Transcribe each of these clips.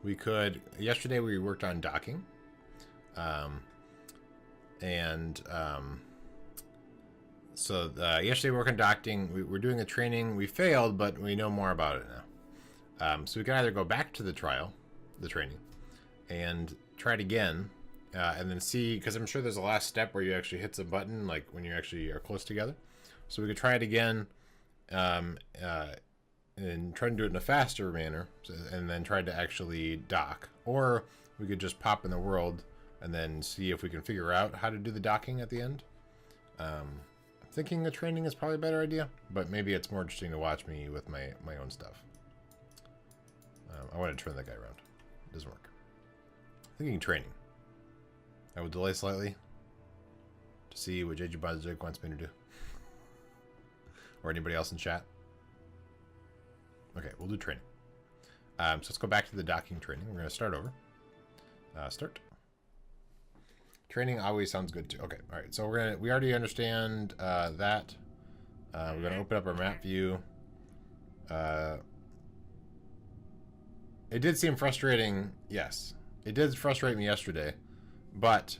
we could... Yesterday we worked on docking. So yesterday we worked on docking. We're doing a training. We failed, but we know more about it now. So we can either go back to the training, and try it again, and then see, because I'm sure there's a last step where you actually hit the button, like when you actually are close together. So we could try it again, and try to do it in a faster manner, and then try to actually dock. Or we could just pop in the world and then see if we can figure out how to do the docking at the end. I'm thinking the training is probably a better idea, but maybe it's more interesting to watch me with my own stuff. I want to turn that guy around. It doesn't work. Thinking training. I will delay slightly to see what JJ Bonzik wants me to do. Or anybody else in chat. Okay, we'll do training. So let's go back to the docking training. We're going to start over. Start. Training always sounds good too. Okay, all right. So we already understand that. We're going to open up our map view. It did seem frustrating. Yes, it did frustrate me yesterday, but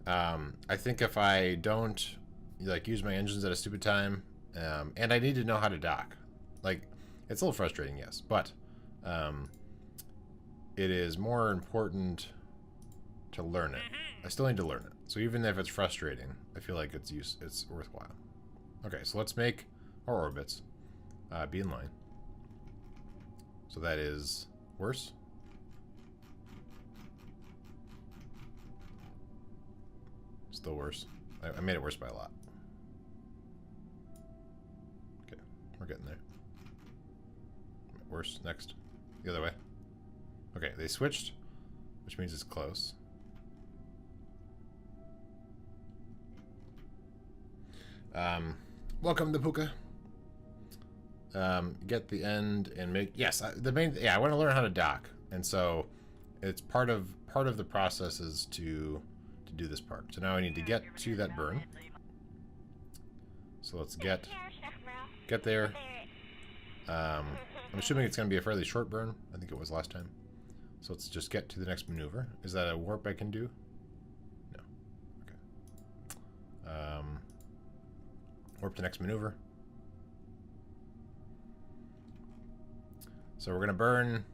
I think if I don't use my engines at a stupid time, and I need to know how to dock, it's a little frustrating, yes, but it is more important to learn it. I still need to learn it. So even if it's frustrating, I feel like it's worthwhile. Okay, so let's make our orbits be in line. So that is worse. Still worse. I made it worse by a lot. Okay, we're getting there. Worse. Next. The other way. Okay, they switched, which means it's close. Welcome to Puka. Get the end and make... Yes, the main... Yeah, I want to learn how to dock. And so it's part of the process is to do this part. So now I need to get to that burn. So let's get there. I'm assuming it's going to be a fairly short burn. I think it was last time. So let's just get to the next maneuver. Is that a warp I can do? No. Okay. Warp to next maneuver. So we're going to burn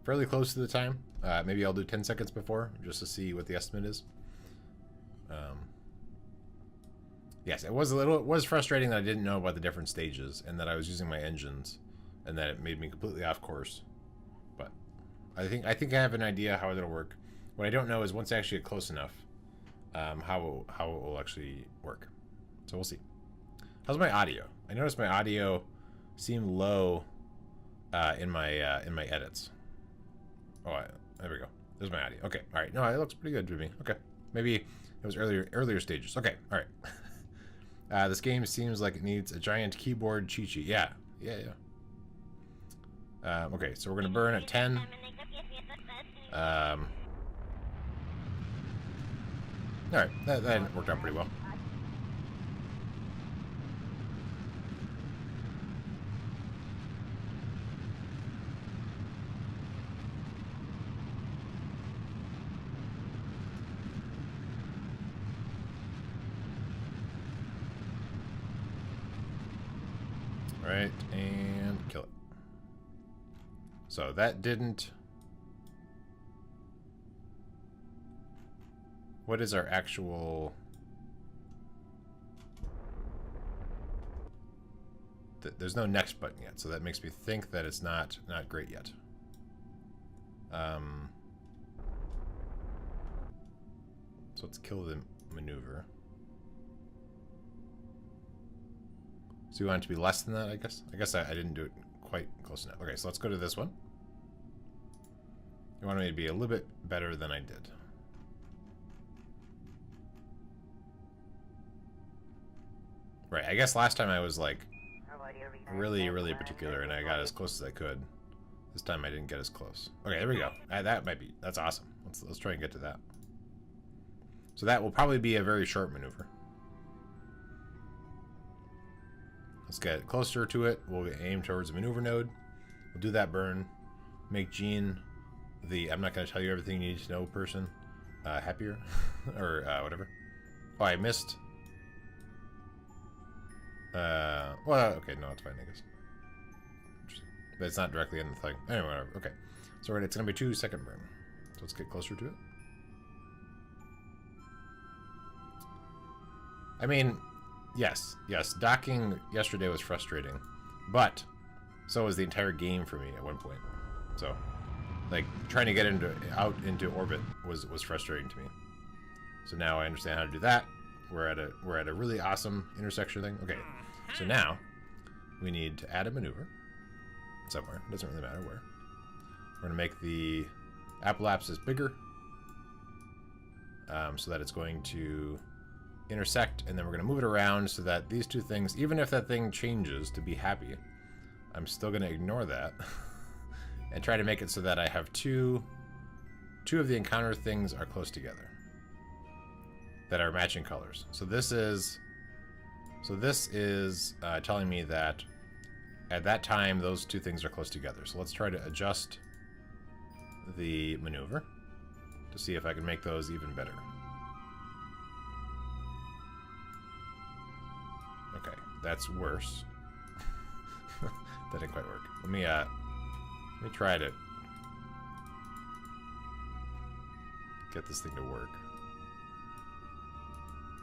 fairly close to the time. Maybe I'll do 10 seconds before, just to see what the estimate is. Yes, it was frustrating that I didn't know about the different stages, and that I was using my engines, and that it made me completely off course. But I think I have an idea how it'll work. What I don't know is once I actually get close enough, how it will actually work. So we'll see. How's my audio? I noticed my audio seemed low in my edits. Oh, there we go. There's my audio. Okay, all right. No, it looks pretty good to me. Okay, maybe it was earlier stages. Okay, all right. This game seems like it needs a giant keyboard cheat sheet. Yeah. Okay, so we're gonna burn at 10. All right, that worked out pretty well. Alright, and kill it. So that didn't... What is our actual... There's no next button yet, so that makes me think that it's not great yet. So let's kill the maneuver. So you want it to be less than that, I guess? I guess I didn't do it quite close enough. Okay, so let's go to this one. You want me to be a little bit better than I did. Right, I guess last time I was like really particular and I got as close as I could. This time I didn't get as close. Okay, there we go. That's awesome. Let's try and get to that. So that will probably be a very short maneuver. Let's get closer to it. We'll aim towards the maneuver node. We'll do that burn. Make Gene the I'm not going to tell you everything you need to know person happier or whatever. Oh, I missed. Well, okay, no, it's fine, I guess. But it's not directly in the thing. Anyway, whatever. Okay, so it's going to be 2-second burn. So let's get closer to it. I mean, yes, docking yesterday was frustrating, but so was the entire game for me at one point. So, like, trying to get out into orbit was frustrating to me. So now I understand how to do that. We're at a really awesome intersection thing. Okay, so now we need to add a maneuver somewhere. It doesn't really matter where. We're gonna make the apoapsis bigger, so that it's going to intersect, and then we're going to move it around so that these two things, even if that thing changes to be happy, I'm still going to ignore that and try to make it so that I have two of the encounter things are close together that are matching colors. So this is telling me that at that time those two things are close together. So let's try to adjust the maneuver to see if I can make those even better. Okay, that's worse. That didn't quite work. Let me try to get this thing to work.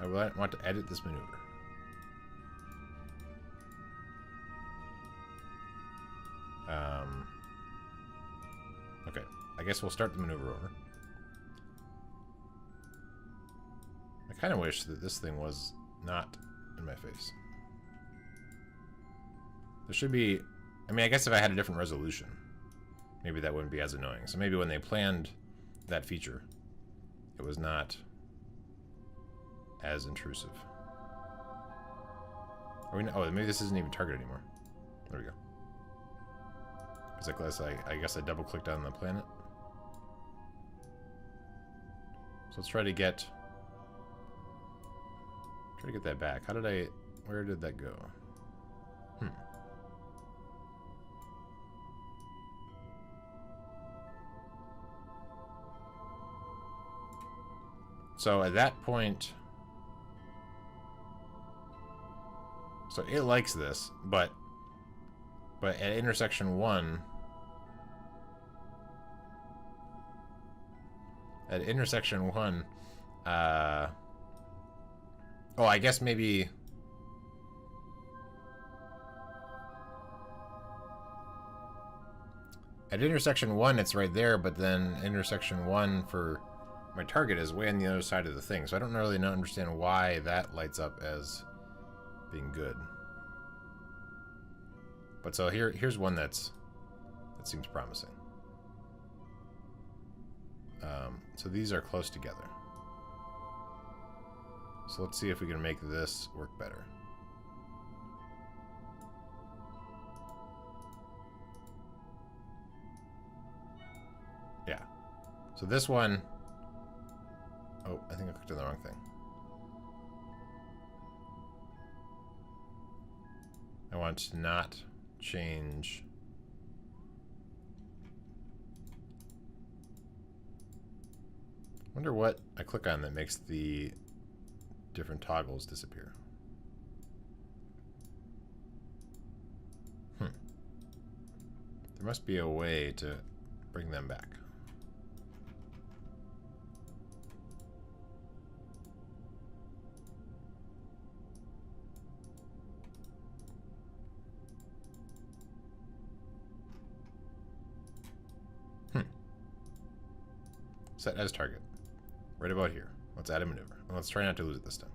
I want to edit this maneuver. Okay, I guess we'll start the maneuver over. I kind of wish that this thing was not in my face. There should be... I mean, I guess if I had a different resolution, maybe that wouldn't be as annoying. So maybe when they planned that feature, it was not as intrusive. Oh, maybe this isn't even target anymore. There we go. Because I guess I double-clicked on the planet. So let's try to get that back. Where did that go? So at that point, so it likes this, but at intersection 1, oh, I guess maybe at intersection 1 it's right there, but then intersection 1 for my target is way on the other side of the thing, so I don't really understand why that lights up as being good. But so here's one that seems promising. So these are close together. So let's see if we can make this work better. Yeah. So this one... Oh, I think I clicked on the wrong thing. I want to not change... I wonder what I click on that makes the different toggles disappear. There must be a way to bring them back. Set as target. Right about here. Let's add a maneuver. And let's try not to lose it this time.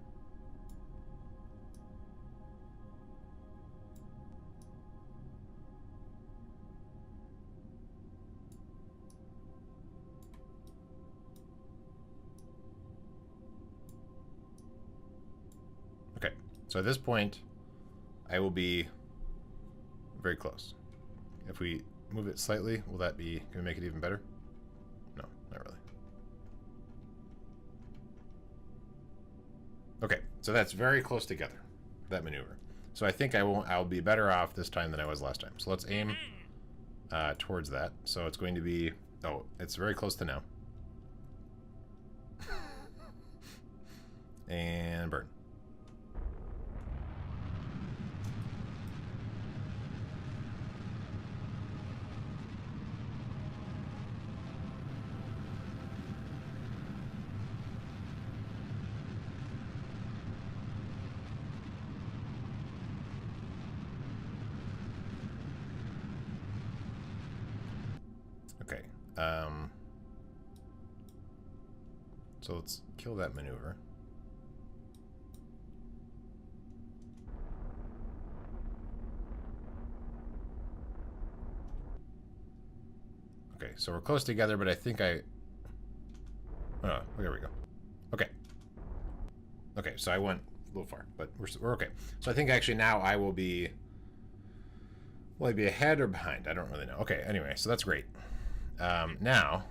Okay, so at this point, I will be very close. If we move it slightly, will that be, can we make it even better? No, not really. Okay, so that's very close together, that maneuver. So I think I'll be better off this time than I was last time. So let's aim towards that. So it's going to be, Oh, it's very close to now. And burn. Okay. So let's kill that maneuver. Okay, so we're close together, but I think I... Oh, there we go. Okay. Okay, so I went a little far, but we're okay. So I think actually now I will be... Will I be ahead or behind? I don't really know. Okay, anyway, so that's great. Now,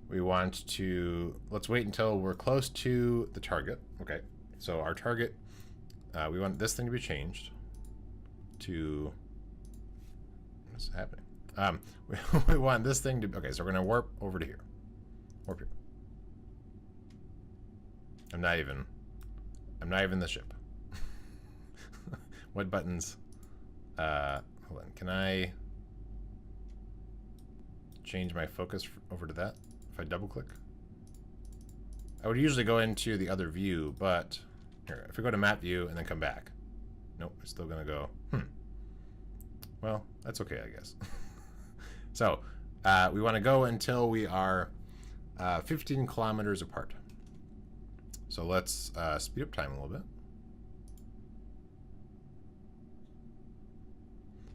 we want to... Let's wait until we're close to the target. Okay, so our target... we want this thing to be changed to... What's happening? We want this thing to... Okay, so we're going to warp over to here. Warp here. I'm not even the ship. What buttons? Hold on. Can I change my focus over to that? If I double click? I would usually go into the other view, but... Here, if we go to map view and then come back. Nope, it's still going to go... Well, that's okay, I guess. So, we want to go until we are 15 kilometers apart. So let's speed up time a little bit.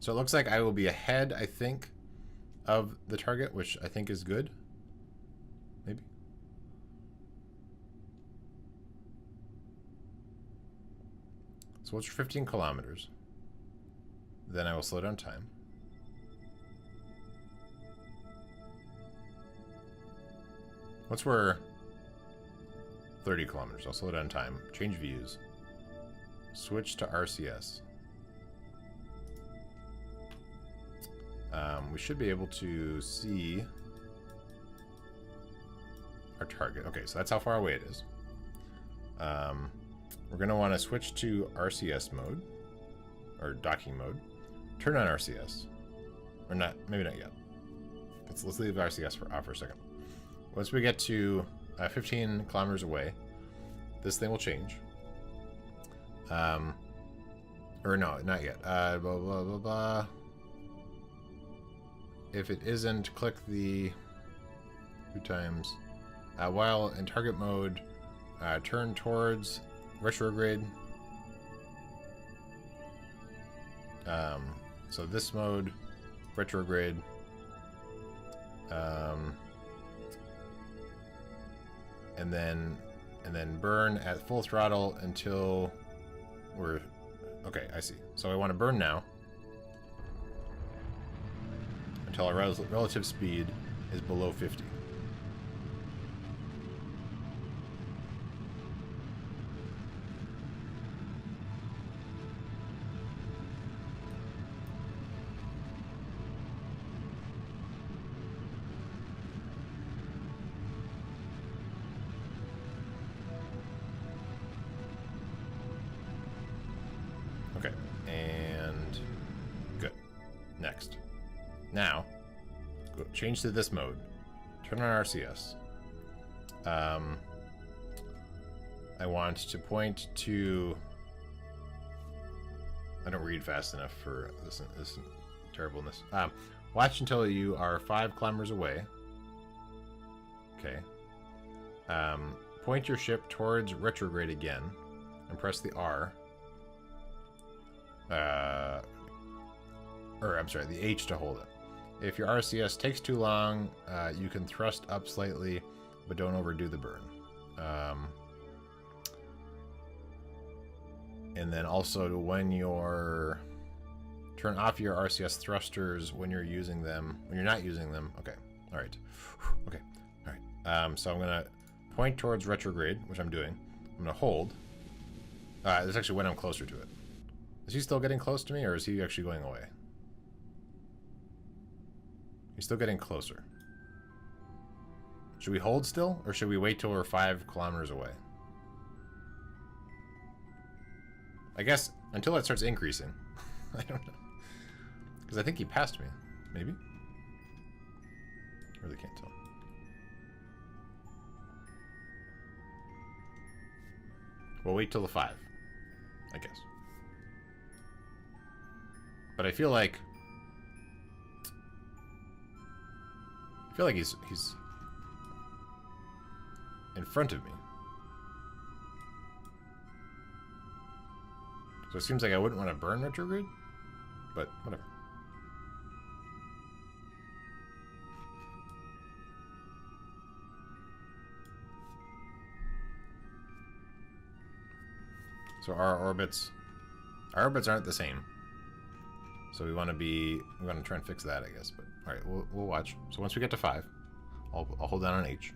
So it looks like I will be ahead, I think, of the target, which I think is good. Maybe. So what's your 15 kilometers? Then I will slow down time. Once we're 30 kilometers, I'll slow down time. Change views. Switch to RCS. We should be able to see our target. Okay, so that's how far away it is. We're going to want to switch to RCS mode, or docking mode. Turn on RCS. Or not, maybe not yet. Let's leave RCS off for a second. Once we get to 15 kilometers away, this thing will change. Or no, not yet. Blah, blah, blah, blah. If it isn't, click the 2 times. While in target mode, turn towards retrograde. So this mode, retrograde. And then burn at full throttle until we're... Okay, I see. So I want to burn now. Until our relative speed is below 50. Okay, and good. Next. Now, go change to this mode. Turn on RCS. I want to point to... I don't read fast enough for this terribleness. Watch until you are 5 kilometers away. Okay. Point your ship towards retrograde again, and press the R. Or I'm sorry, the H to hold it. If your RCS takes too long, you can thrust up slightly, but don't overdo the burn. And then also when you're... Turn off your RCS thrusters when you're using them. When you're not using them. Okay. All right. Okay. All right. So I'm going to point towards retrograde, which I'm doing. I'm going to hold. This is actually when I'm closer to it. Is he still getting close to me, or is he actually going away? He's still getting closer. Should we hold still, or should we wait till we're 5 kilometers away? I guess until it starts increasing. I don't know. Because I think he passed me. Maybe? Really can't tell. We'll wait till the 5, I guess. But I feel like he's in front of me. So it seems like I wouldn't want to burn retrograde, but whatever. So our orbits aren't the same. So we want to try and fix that, I guess. But all right, we'll watch. So once we get to 5, I'll hold down on H.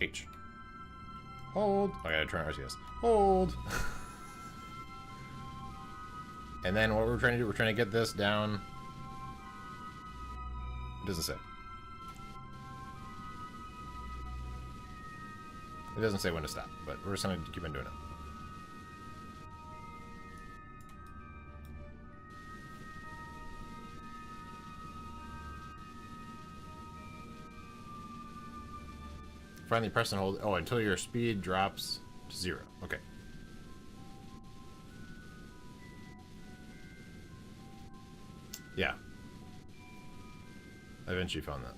H. Hold. Oh, I gotta turn RCS. Hold. And then what we're trying to do, we're trying to get this down. It doesn't say. It doesn't say when to stop, but we're just gonna keep on doing it. Finally press and hold. Oh, until your speed drops to 0. Okay. Yeah. I eventually found that.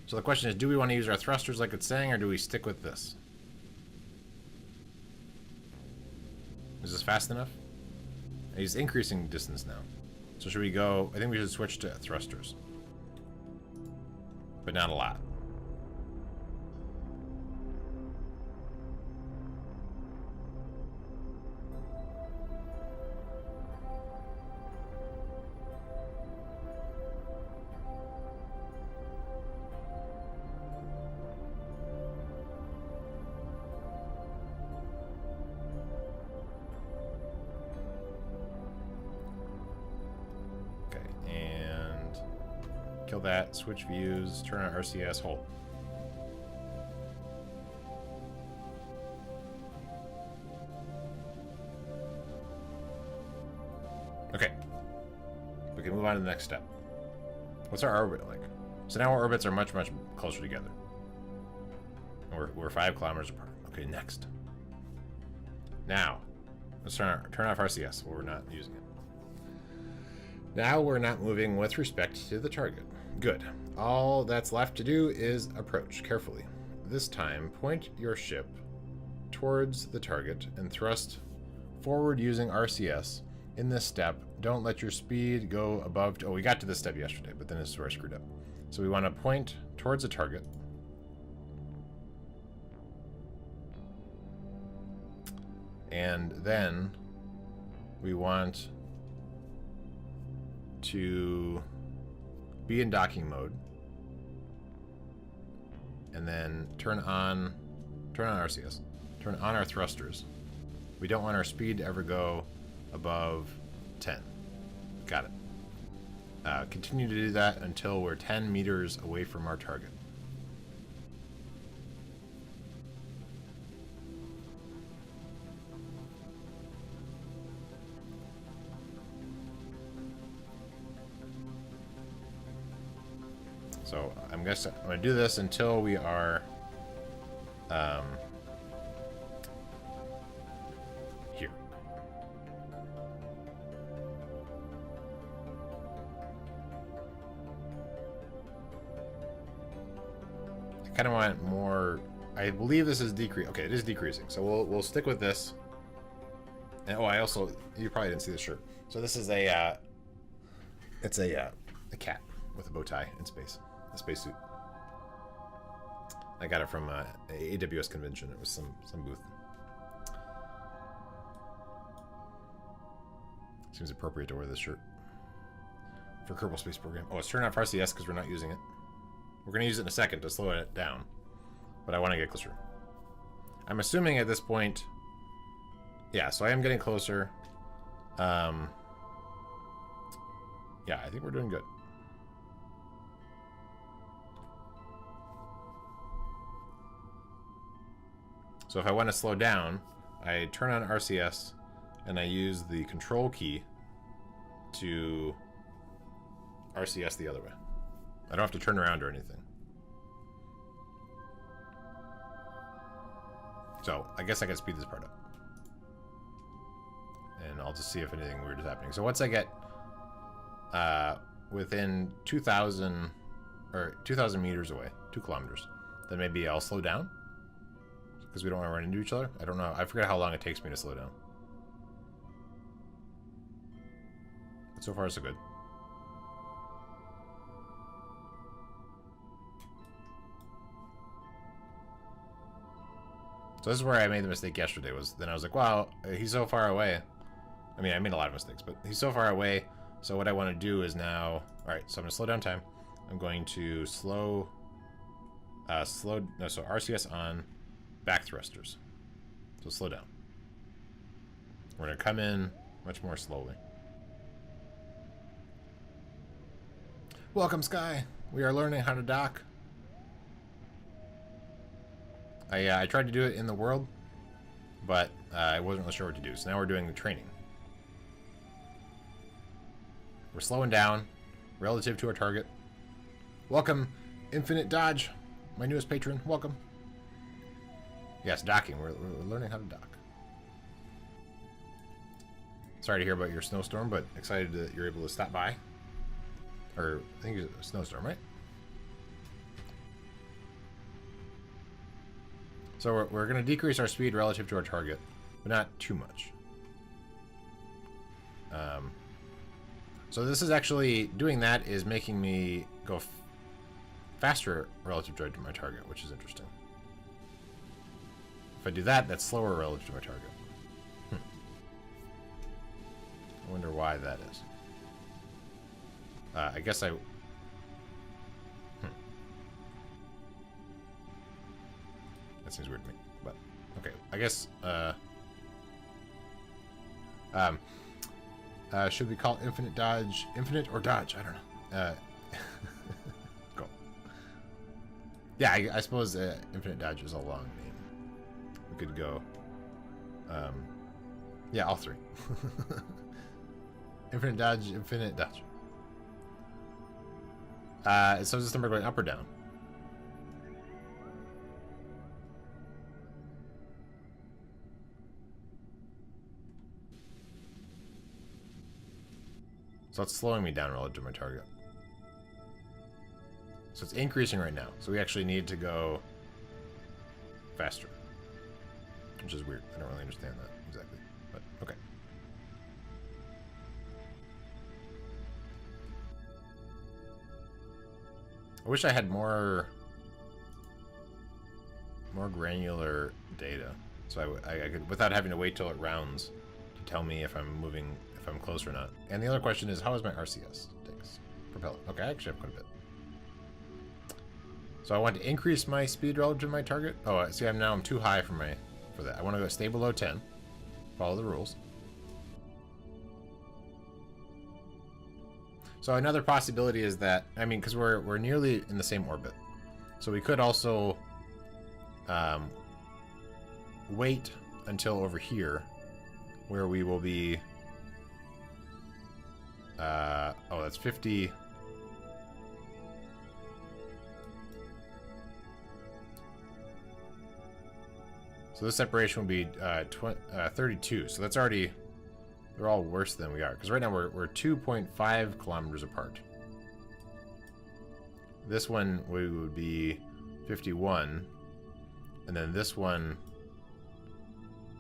So the question is, do we want to use our thrusters like it's saying, or do we stick with this? Is this fast enough? He's increasing distance now. So should we go... I think we should switch to thrusters. But not a lot. Kill that, switch views, turn on RCS, hold. Okay. We can move on to the next step. What's our orbit like? So now our orbits are much, much closer together. And we're 5 kilometers apart. Okay, next. Now, let's turn off RCS. Well, we're not using it. Now we're not moving with respect to the target. Good. All that's left to do is approach carefully. This time, point your ship towards the target and thrust forward using RCS. In this step, don't let your speed go above... Oh, we got to this step yesterday, but then this is where I screwed up. So we want to point towards the target. And then we want to be in docking mode, and then turn on RCS, turn on our thrusters. We don't want our speed to ever go above 10. Got it. Continue to do that until we're 10 meters away from our target. So I'm going to do this until we are here. I kind of want more. I believe this is decreasing. Okay, it is decreasing. So we'll stick with this. And oh, I also, you probably didn't see the shirt. So this is a it's a cat with a bow tie in space. A spacesuit. I got it from a AWS convention. It was some booth. Seems appropriate to wear this shirt for Kerbal Space Program. Oh, it's turned off RCS because we're not using it. We're going to use it in a second to slow it down, but I want to get closer. I'm assuming at this point, yeah, so I am getting closer. Yeah, I think we're doing good. So if I want to slow down, I turn on RCS and I use the control key to RCS the other way. I don't have to turn around or anything. So I guess I can speed this part up. And I'll just see if anything weird is happening. So once I get within 2,000 or 2,000 meters away, 2 kilometers, then maybe I'll slow down. Because we don't want to run into each other. I don't know. I forget how long it takes me to slow down. But so far, so good. So this is where I made the mistake yesterday. Was then I was like, wow, he's so far away. I mean, I made a lot of mistakes, but he's so far away. So what I want to do is now... Alright, so I'm going to slow down time. I'm going to so RCS on... back thrusters. So slow down. We're going to come in much more slowly. Welcome, Sky. We are learning how to dock. I tried to do it in the world, but I wasn't really sure what to do. So now we're doing the training. We're slowing down relative to our target. Welcome, Infinite Dodge, my newest patron. Welcome. Yes, docking. We're learning how to dock. Sorry to hear about your snowstorm, but excited that you're able to stop by. Or, I think it's a snowstorm, right? So we're going to decrease our speed relative to our target, but not too much. So this is actually, doing that is making me go faster relative to my target, which is interesting. If I do that, that's slower relative to my target. I wonder why that is. I guess I... That seems weird to me, but okay. I guess, should we call Infinite Dodge Infinite or Dodge? I don't know. Go. Yeah, I suppose Infinite Dodge is a long name. We could go, yeah, all three. Infinite Dodge, Infinite Dodge. So is this number going up or down? So it's slowing me down relative to my target. So it's increasing right now. So we actually need to go faster. Which is weird. I don't really understand that exactly. But okay. I wish I had more granular data. So I could, without having to wait till it rounds to tell me if I'm moving, if I'm close or not. And the other question is, how is my RCS? Thanks. Propeller. Okay, I actually have quite a bit. So I want to increase my speed relative to my target. Oh, see, I'm too high for that. I want to go stay below 10. Follow the rules. So another possibility is that, I mean, because we're nearly in the same orbit, so we could also wait until over here, where we will be. Oh, that's 50. So this separation will be 32. So that's already, they're all worse than we are. Because right now we're 2.5 kilometers apart. This one we would be 51. And then this one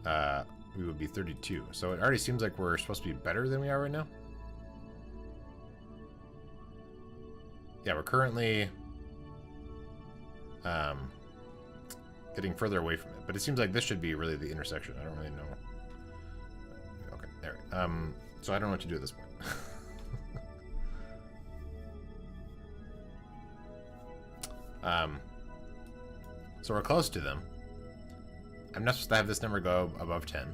we would be 32. So it already seems like we're supposed to be better than we are right now. Yeah, we're currently getting further away from it. But it seems like this should be really the intersection. I don't really know. Okay, there. So I don't know what to do at this point. So we're close to them. I'm not supposed to have this number go above 10.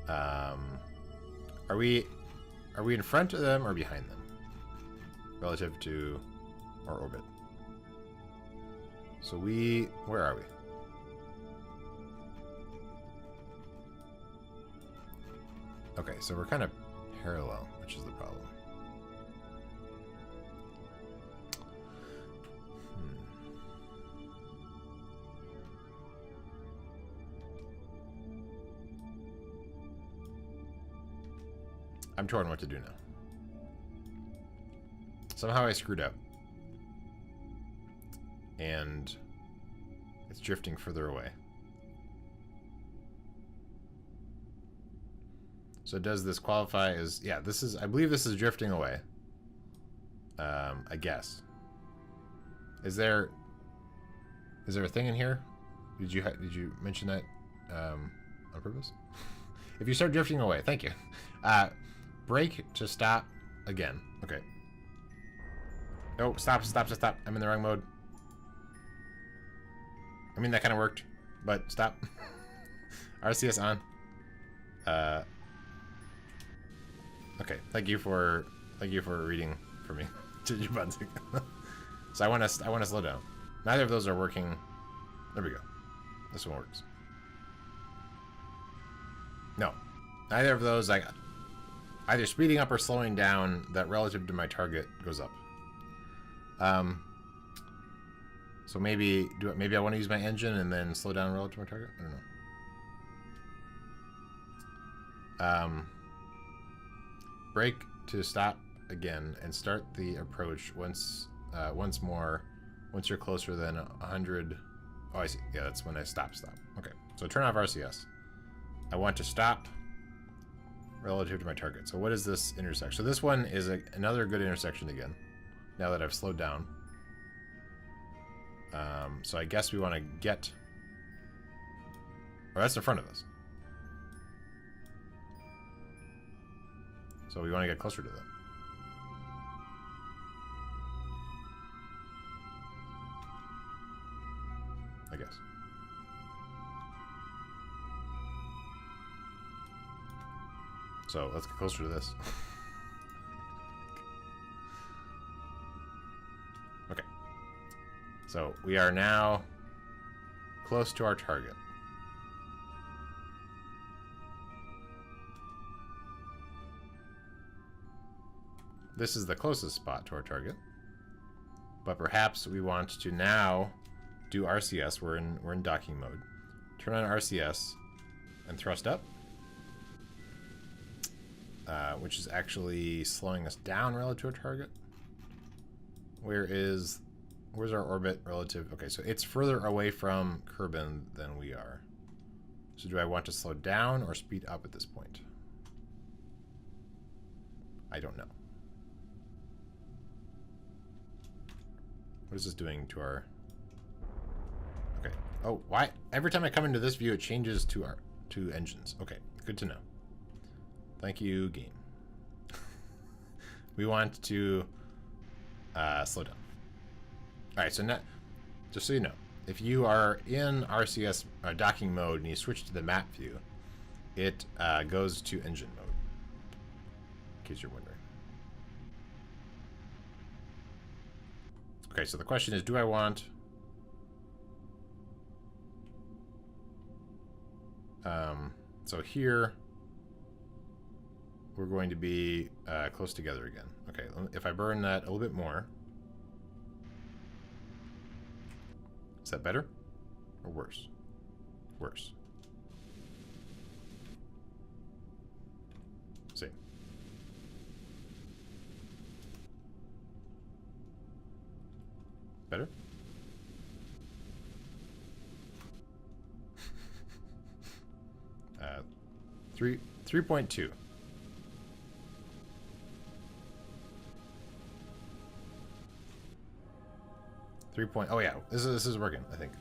Are we in front of them or behind them relative to our orbit? So where are we? Okay, so we're kind of parallel, which is the problem. I'm torn what to do now. Somehow I screwed up. And it's drifting further away. So does this qualify as... Yeah, this is... I believe this is drifting away. I guess. Is there a thing in here? Did you mention that on purpose? If you start drifting away, thank you. Brake to stop again. Okay. Oh, stop. I'm in the wrong mode. I mean, that kind of worked, but stop. RCS on. Okay. Thank you for reading for me. So I want to slow down. Neither of those are working. There we go. This one works. No. Neither of those, like, either speeding up or slowing down, that relative to my target goes up. So maybe I want to use my engine and then slow down relative to my target? I don't know. Brake to stop again and start the approach once more once you're closer than 100. Oh, I see. Yeah, that's when I stop. Okay, so turn off RCS. I want to stop relative to my target. So what is this intersection? So this one is another good intersection again, now that I've slowed down. So I guess we want to get... Oh, that's in front of us. So we want to get closer to that. I guess. So let's get closer to this. Okay. So we are now close to our target. This is the closest spot to our target. But perhaps we want to now do RCS. We're in docking mode. Turn on RCS and thrust up. Which is actually slowing us down relative to our target. Where's our orbit relative? Okay, so it's further away from Kerbal than we are. So do I want to slow down or speed up at this point? I don't know. What is this doing to our... Okay. Oh, why? Every time I come into this view, it changes to engines. Okay, good to know. Thank you, game. We want to slow down. All right, so now, just so you know, if you are in RCS docking mode and you switch to the map view, it goes to engine mode, in case you're wondering. Okay, so the question is, do I want... so here... we're going to be close together again. Okay, if I burn that a little bit more. Is that better? Or worse? Worse. See. Better? 3.2. Oh yeah, this is working, I think.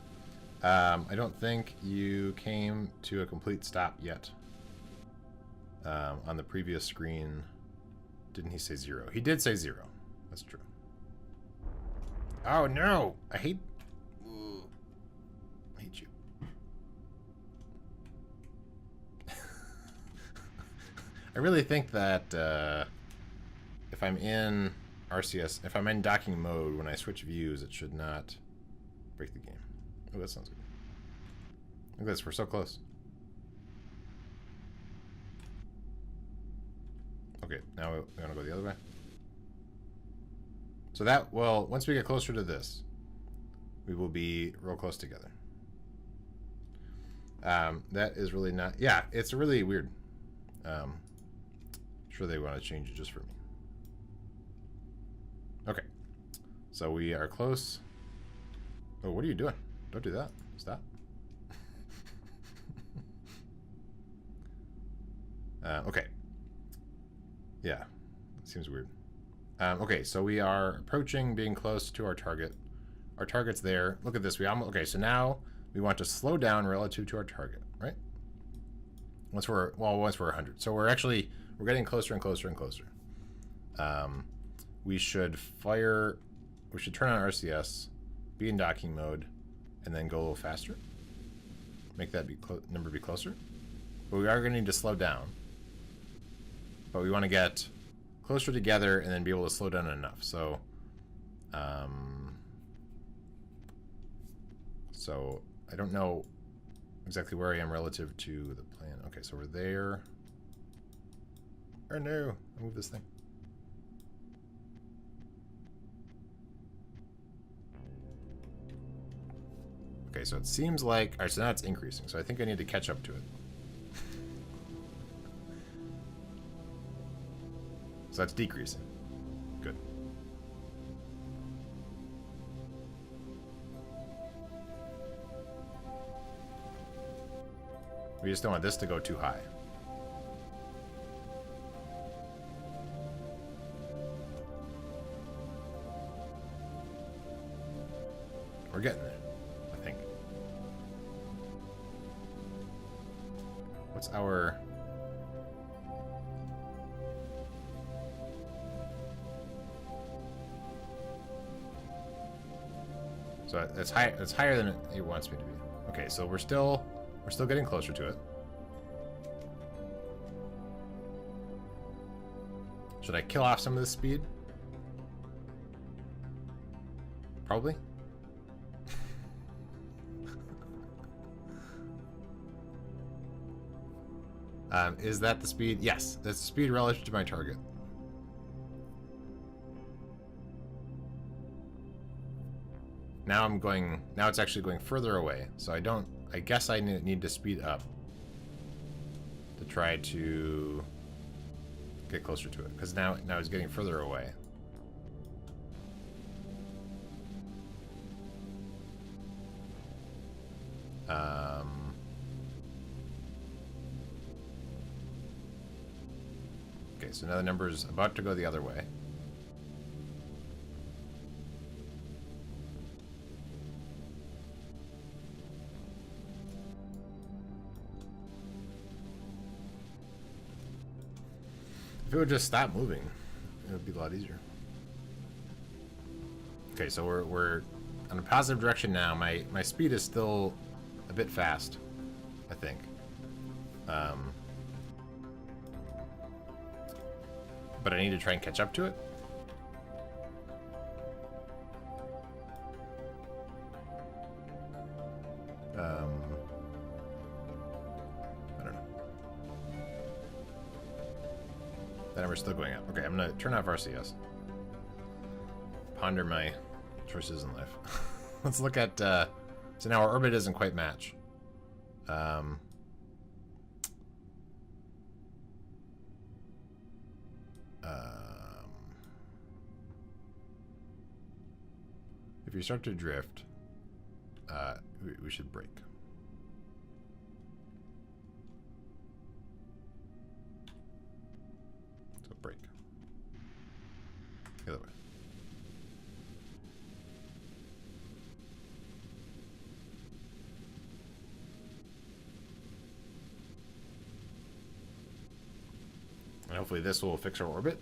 I don't think you came to a complete stop yet. On the previous screen, didn't he say 0? He did say 0. That's true. Oh no! I hate you. I really think that if I'm in RCS, if I'm in docking mode, when I switch views, it should not break the game. Oh, that sounds good. Look at this, we're so close. Okay, now we want to go the other way. So that, well, once we get closer to this, we will be real close together. That is really not, yeah, it's really weird. Sure they want to change it just for me. Okay, so we are close. Oh, what are you doing? Don't do that. Stop. Okay. Yeah, seems weird. Okay, so we are approaching, being close to our target. Our target's there. Look at this. Okay, so now we want to slow down relative to our target, right? Once we're 100. So we're getting closer and closer and closer. We should turn on RCS, be in docking mode, and then go a little faster. Make that number be closer. But we are going to need to slow down. But we want to get closer together and then be able to slow down enough. So, so I don't know exactly where I am relative to the plan. Okay, so we're there. Oh no, I moved this thing. Okay, so it seems like, all right, so now it's increasing. So I think I need to catch up to it. So that's decreasing. Good. We just don't want this to go too high. We're getting there, I think. What's our... So it's high. It's higher than it wants me to be. Okay, so we're still getting closer to it. Should I kill off some of the speed? Probably. Is that the speed? Yes, that's the speed relative to my target. Now now it's actually going further away, so I guess I need to speed up to try to get closer to it, because now it's getting further away. Okay, so now the number's about to go the other way. If it would just stop moving, it would be a lot easier. Okay, so we're on a positive direction now. My speed is still a bit fast, I think. But I need to try and catch up to it. I don't know. That number's still going up. Okay, I'm gonna turn off RCS. Ponder my choices in life. Let's look at, so now our orbit doesn't quite match. If you start to drift, we should brake. So brake. The other way. hopefully this will fix our orbit,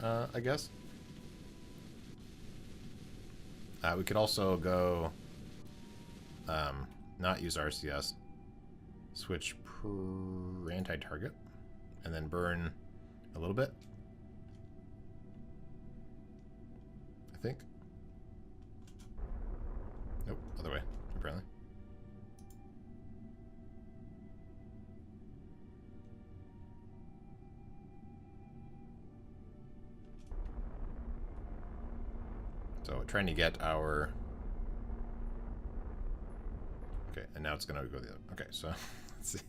I guess. We could also go not use RCS, switch anti-target, and then burn a little bit, I think. Nope, other way, apparently. So we're trying to get our... Okay, and now it's going to go the other... Okay, so let's see.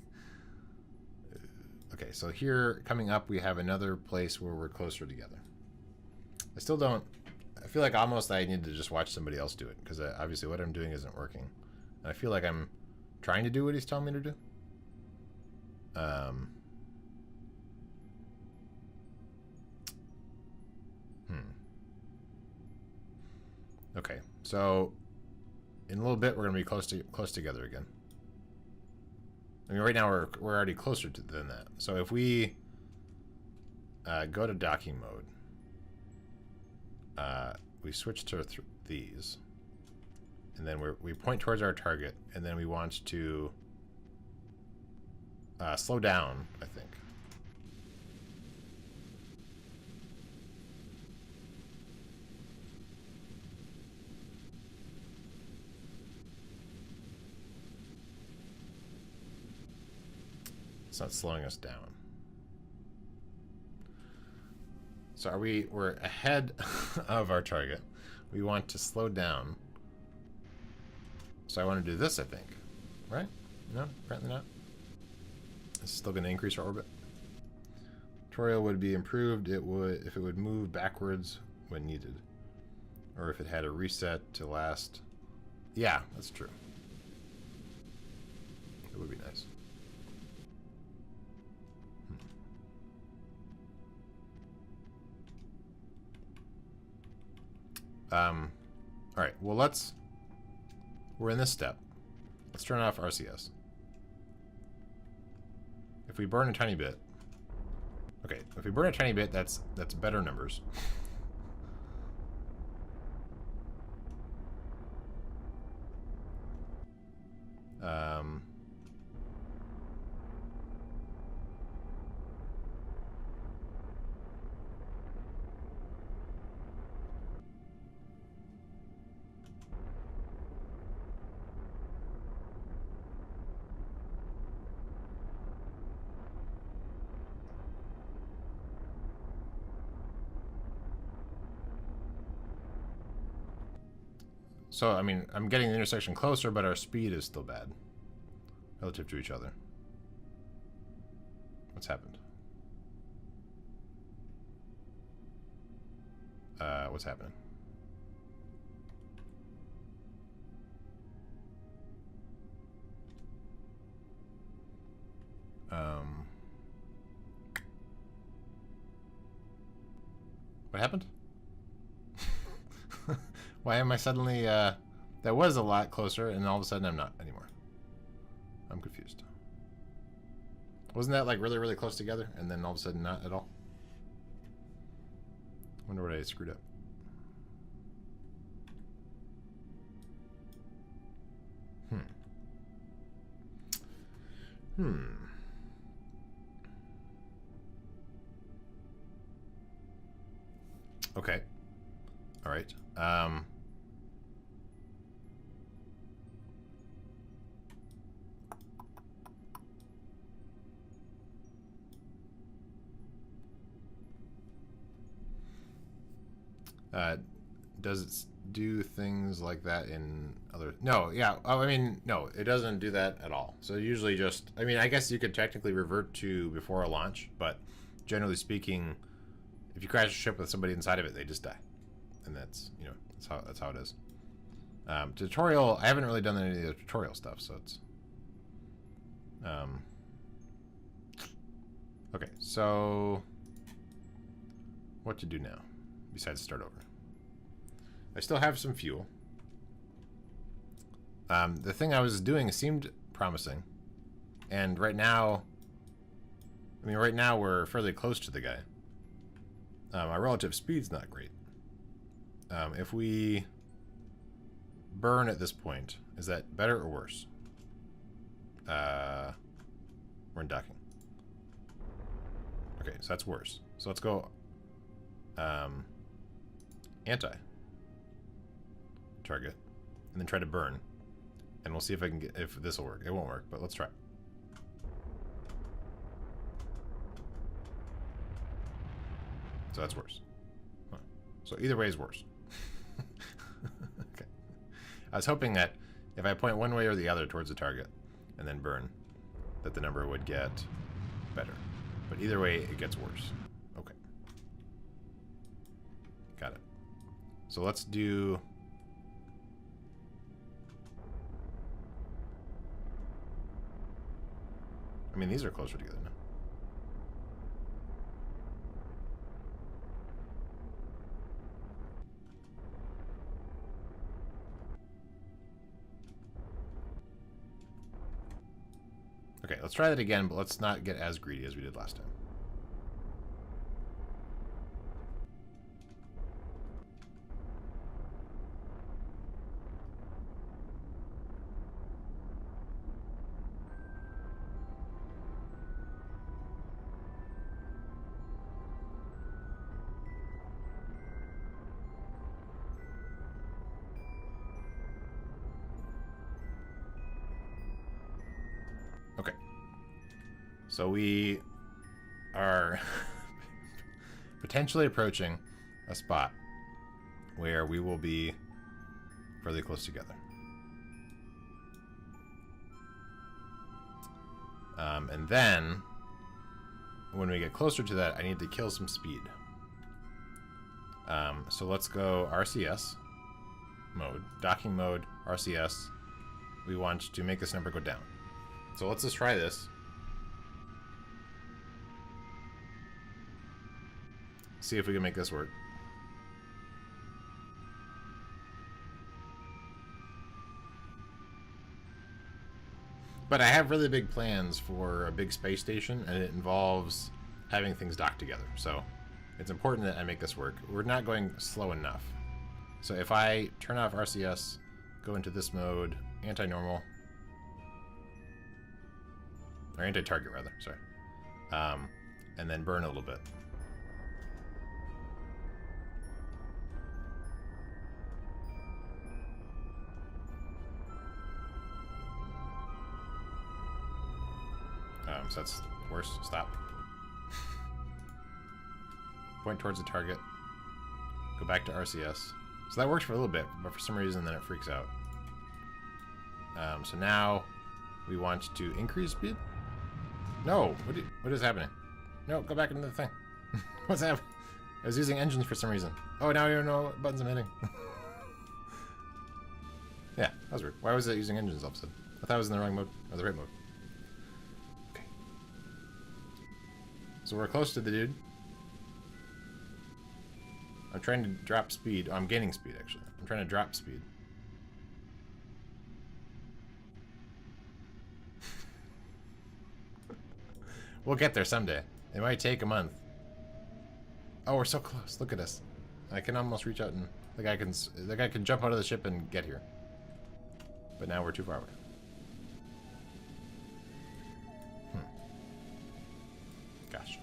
Okay, so here, coming up, we have another place where we're closer together. I still don't... I feel like almost I need to just watch somebody else do it, because obviously what I'm doing isn't working. And I feel like I'm trying to do what he's telling me to do. Okay, so in a little bit we're going to be close together again. I mean, right now we're already closer than that. So if we go to docking mode, we switch to these, and then we point towards our target, and then we want to slow down, I think. It's not slowing us down. So we're ahead of our target. We want to slow down. So I want to do this, I think. Right? No, apparently not. It's still going to increase our orbit. Tutorial would be improved if it would move backwards when needed. Or if it had a reset to last. Yeah, that's true. It would be nice. Alright, well we're in this step. Let's turn off RCS. If we burn a tiny bit, okay, if we burn a tiny bit, that's better numbers. So, I mean, I'm getting the intersection closer, but our speed is still bad relative to each other. What's happened? What's happening? What happened? Why am I suddenly, that was a lot closer, and all of a sudden I'm not anymore. I'm confused. Wasn't that like really, really close together, and then all of a sudden not at all? Wonder what I screwed up. Okay. All right. Does it do things like that in other... No, yeah. Oh, I mean, no, it doesn't do that at all. So usually just... I mean, I guess you could technically revert to before a launch, but generally speaking, if you crash a ship with somebody inside of it, they just die. And that's, you know, that's how it is. Tutorial, I haven't really done any of the tutorial stuff, so it's... Okay, so... What to do now, besides start over? I still have some fuel. The thing I was doing seemed promising. And right now... I mean, right now we're fairly close to the guy. Our relative speed's not great. If we burn at this point, is that better or worse? We're in docking. Okay, so that's worse. So let's go anti target and then try to burn, and we'll see if I can get, if this will work. It won't work, but let's try. So that's worse. Huh. So either way is worse. Okay. I was hoping that if I point one way or the other towards the target and then burn, that the number would get better. But either way, it gets worse. Okay. Got it. So let's do... I mean, these are closer together now. Okay, let's try that again, but let's not get as greedy as we did last time. Okay. So we are potentially approaching a spot where we will be fairly close together. And then, when we get closer to that, I need to kill some speed. So let's go RCS mode, docking mode, RCS. We want to make this number go down. So let's just try this. See if we can make this work. But I have really big plans for a big space station, and it involves having things docked together. So it's important that I make this work. We're not going slow enough. So if I turn off RCS, go into this mode, anti-normal, or anti-target rather, sorry, and then burn a little bit. So that's worse. Stop. Point towards the target. Go back to RCS. So that works for a little bit, but for some reason then it freaks out. So now we want to increase speed. No, what is happening? No, go back into the thing. What's happening? I was using engines for some reason. Oh, now you don't know what buttons I'm hitting. Yeah, that was weird. Why was it using engines all of a sudden? I thought I was in the wrong mode, or the right mode. Okay. So we're close to the dude. I'm trying to drop speed. Oh, I'm gaining speed, actually. I'm trying to drop speed. We'll get there someday. It might take a month. Oh, we're so close. Look at us. I can almost reach out and the guy can jump out of the ship and get here. But now we're too far away. Gosh.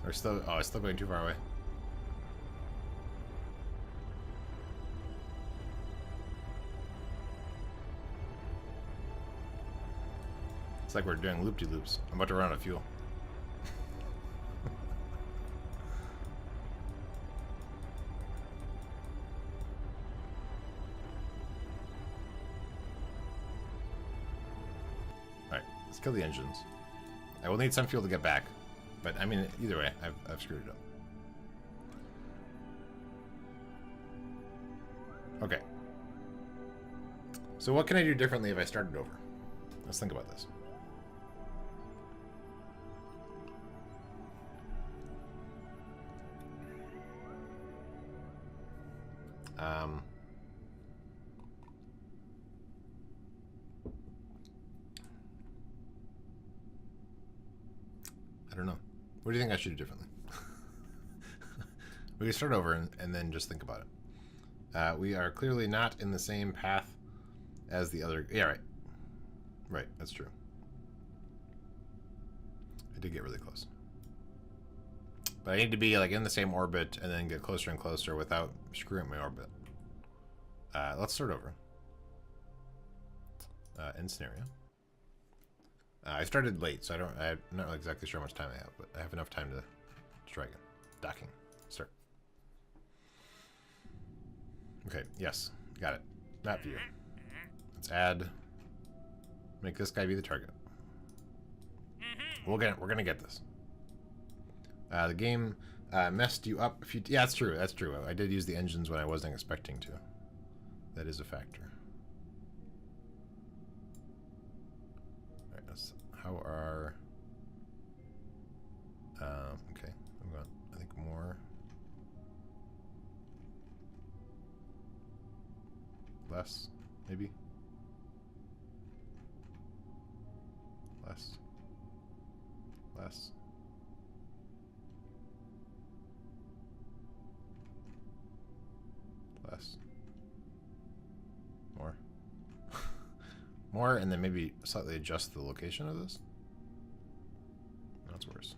We're still, oh, it's still going too far away. It's like we're doing loop-de-loops. I'm about to run out of fuel. Alright, let's kill the engines. I will need some fuel to get back. But, I mean, either way, I've screwed it up. Okay. So what can I do differently if I started over? Let's think about this. I don't know. What do you think I should do differently? We can start over and then just think about it. We are clearly not in the same path as the other. Yeah, right. Right, that's true. I did get really close. But I need to be like in the same orbit and then get closer and closer without screwing my orbit. Let's start over. End scenario. I started late, so I'm not exactly sure how much time I have, but I have enough time to try again. Docking. Start. Okay, yes. Got it. Map view. Let's add. Make this guy be the target. We're gonna get this. The game messed you up. Yeah, that's true. That's true. I did use the engines when I wasn't expecting to. That is a factor. All right. How are? Okay. I'm going. I think more. Less, maybe. Less. Less. Less. More. More, and then maybe slightly adjust the location of this. That's worse.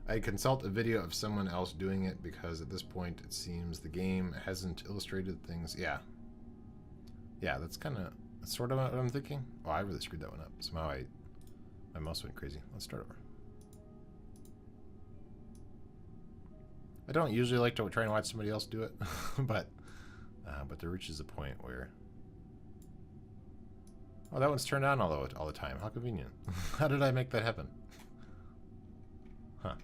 I consult a video of someone else doing it because at this point it seems the game hasn't illustrated things. Yeah. Yeah, that's sort of what I'm thinking. Oh, I really screwed that one up. Somehow my mouse went crazy. Let's start over. I don't usually like to try and watch somebody else do it, but there reaches a point where... Oh, that one's turned on all the time. How convenient. How did I make that happen? Huh.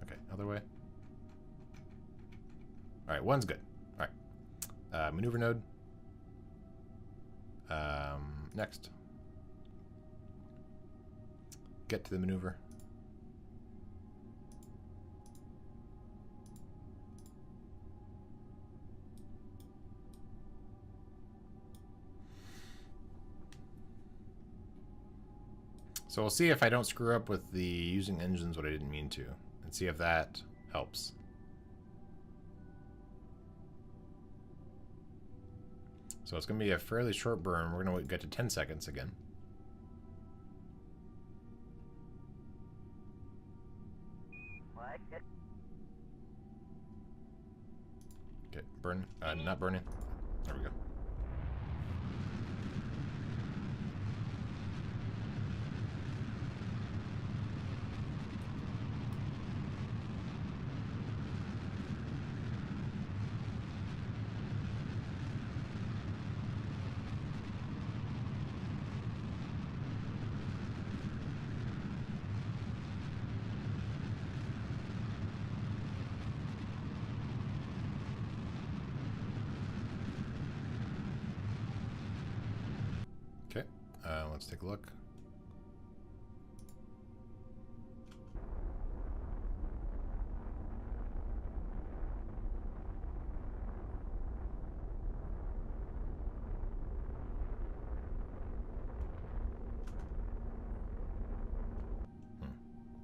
Okay, other way. Alright, one's good. Alright. Maneuver node. Next. Get to the maneuver. So we'll see if I don't screw up with the using engines what I didn't mean to, and see if that helps. So it's going to be a fairly short burn. We're going to get to 10 seconds again. Okay, burn. Not burning. There we go. Okay, let's take a look.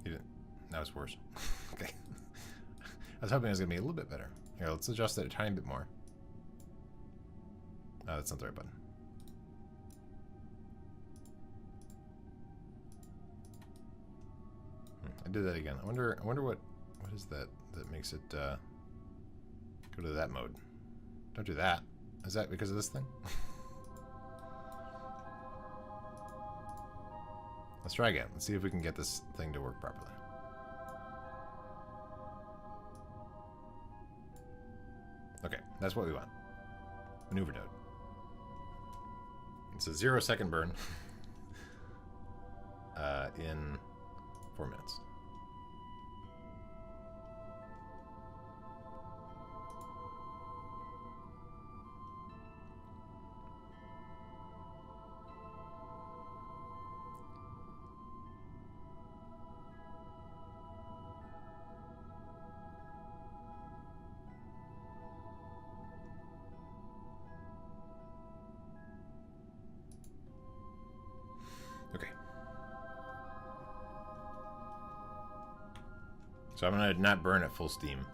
He didn't. That was worse. Okay. I was hoping it was going to be a little bit better. Here, let's adjust it a tiny bit more. Oh, that's not the right button. I did that again. I wonder what is that makes it go to that mode. Don't do that. Is that because of this thing? Let's try again. Let's see if we can get this thing to work properly. That's what we want. Maneuver node. It's a 0-second burn in 4 minutes. Okay. So I'm going to not burn at full steam.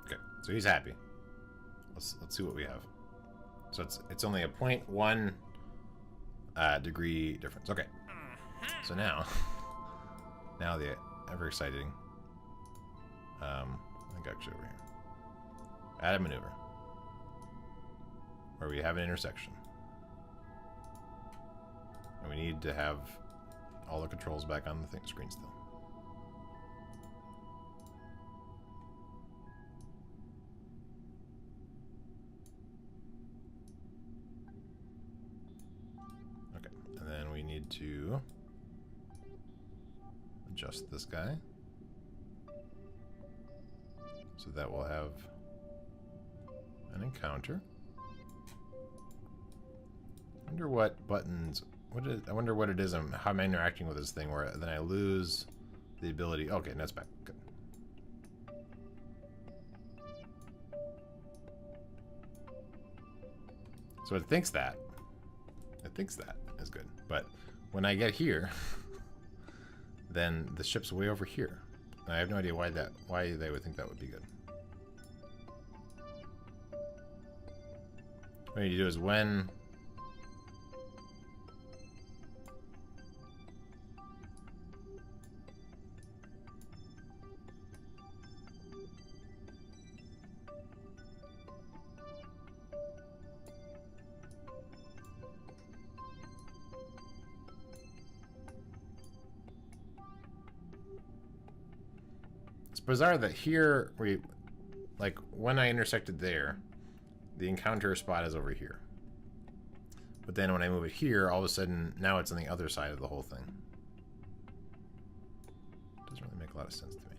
Okay, so he's happy. Let's see what we have. So it's only a 0.1 degree difference. Okay. So now the ever exciting. I think actually over here. Add a maneuver. Where we have an intersection. And we need to have all the controls back on the screen still. Okay, and then we need to adjust this guy. So that we'll have an encounter. I wonder what buttons, I wonder what it is and how I'm interacting with this thing where then I lose the ability. Okay, that's back. Good. So it thinks that. It thinks that is good. But when I get here, then the ship's way over here. I have no idea why they would think that would be good. What you need to do is when it's bizarre that here like when I intersected there, the encounter spot is over here. But then when I move it here, all of a sudden, now it's on the other side of the whole thing. Doesn't really make a lot of sense to me.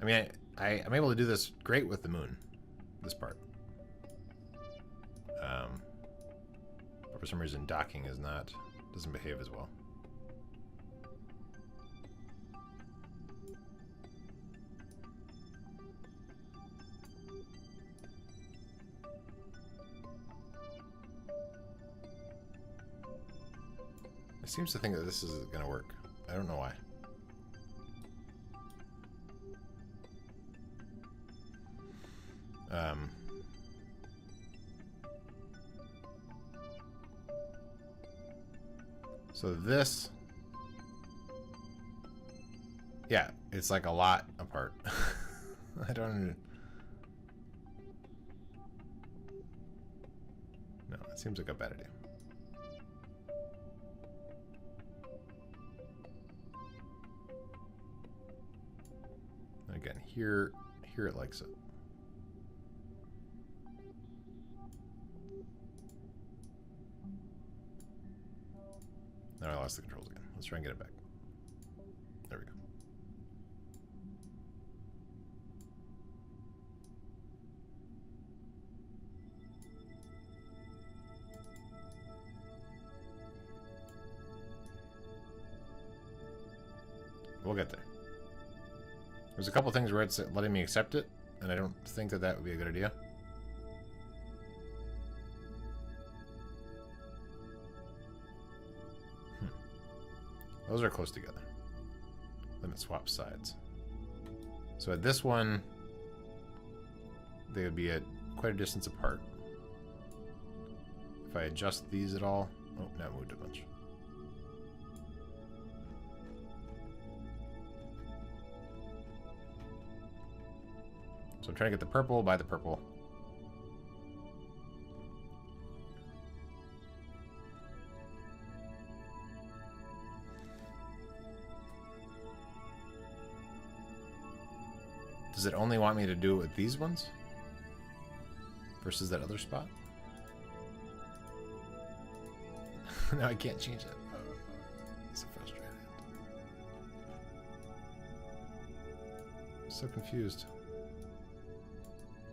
I mean, I'm able to do this great with the moon, this part. But for some reason, docking doesn't behave as well. It seems to think that this is going to work. I don't know why. So this... Yeah, it's like a lot apart. I don't... No, it seems like a bad idea. Again, here it likes it. Now I lost the controls again. Let's try and get it back. There we go. We'll get there. There's a couple things where it's letting me accept it, and I don't think that would be a good idea. Those are close together. Then it swaps sides. So at this one, they would be at quite a distance apart. If I adjust these at all... Oh, now it moved a bunch. So I'm trying to get the purple by the purple. Does it only want me to do it with these ones? Versus that other spot? No, I can't change it. So frustrated. I'm so confused.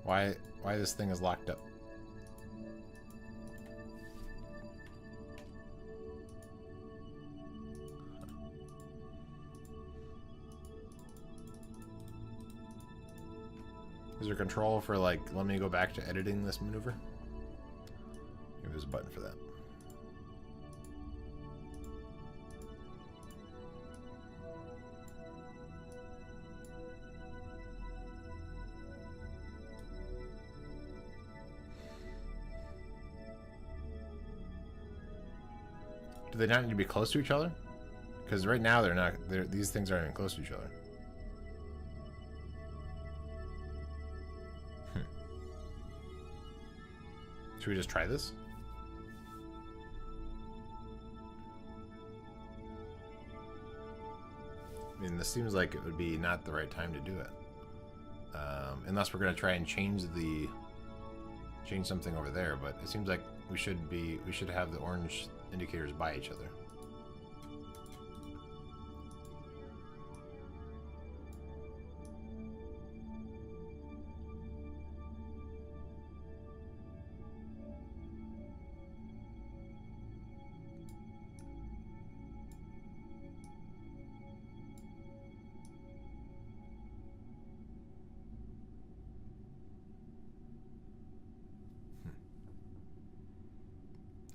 Why this thing is locked up? Is there control for, like, let me go back to editing this maneuver? Maybe there's a button for that. Do they not need to be close to each other? Because right now they're not. These things aren't even close to each other. Should we just try this? I mean, this seems like it would be not the right time to do it. Unless we're going to try and change something over there, but it seems like we should have the orange indicators by each other.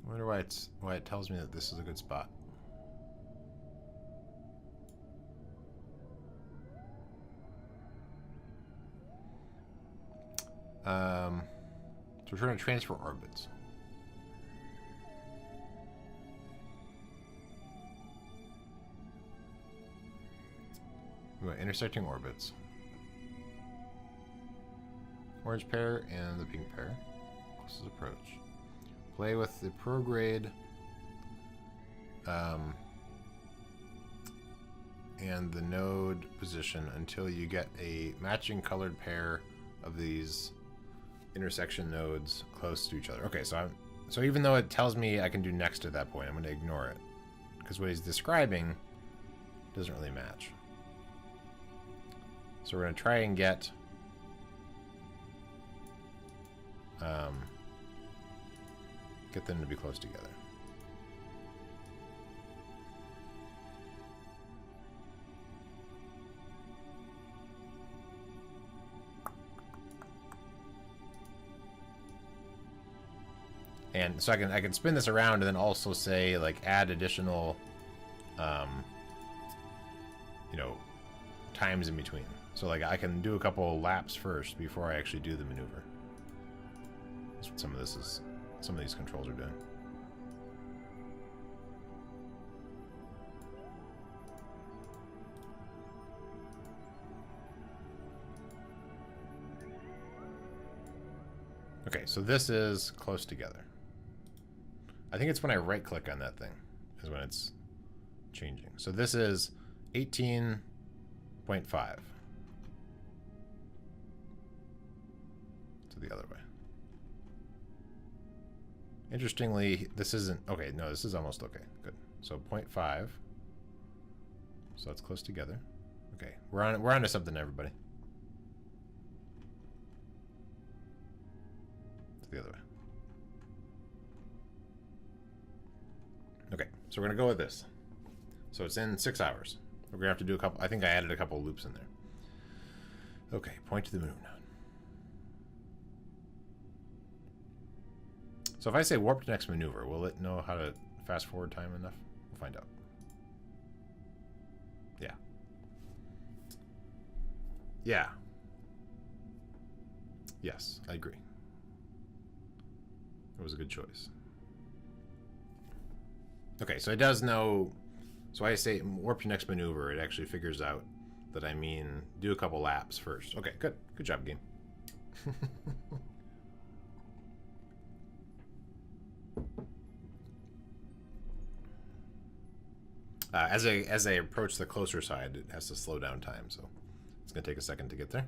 I wonder why it tells me that this is a good spot. So we're trying to transfer orbits. We want intersecting orbits. Orange pair and the pink pair. Closest approach. Play with the prograde and the node position until you get a matching colored pair of these intersection nodes close to each other. Okay, so even though it tells me I can do next at that point, I'm going to ignore it because what he's describing doesn't really match. So we're going to try and get them to be close together. And so I can spin this around and then also say, like, add additional you know, times in between. So like I can do a couple laps first before I actually do the maneuver. That's what some of these controls are doing. Okay, so this is close together. I think it's when I right click on that thing is when it's changing. So this is 18.5. To the other way. Interestingly, this isn't okay. No, this is almost okay. Good. So 0.5. So that's close together. Okay, we're on to something, everybody. To the other way. Okay, so we're gonna go with this. So it's in 6 hours. We're gonna have to do a couple. I think I added a couple of loops in there. Okay, point to the moon. So if I say warp to next maneuver, will it know how to fast forward time enough? We'll find out. Yeah. Yeah. Yes, I agree. It was a good choice. Okay, so it does know. So I say warp to next maneuver, it actually figures out that I mean do a couple laps first. Okay, good. Good job, game. As I approach the closer side, it has to slow down time, so it's gonna take a second to get there.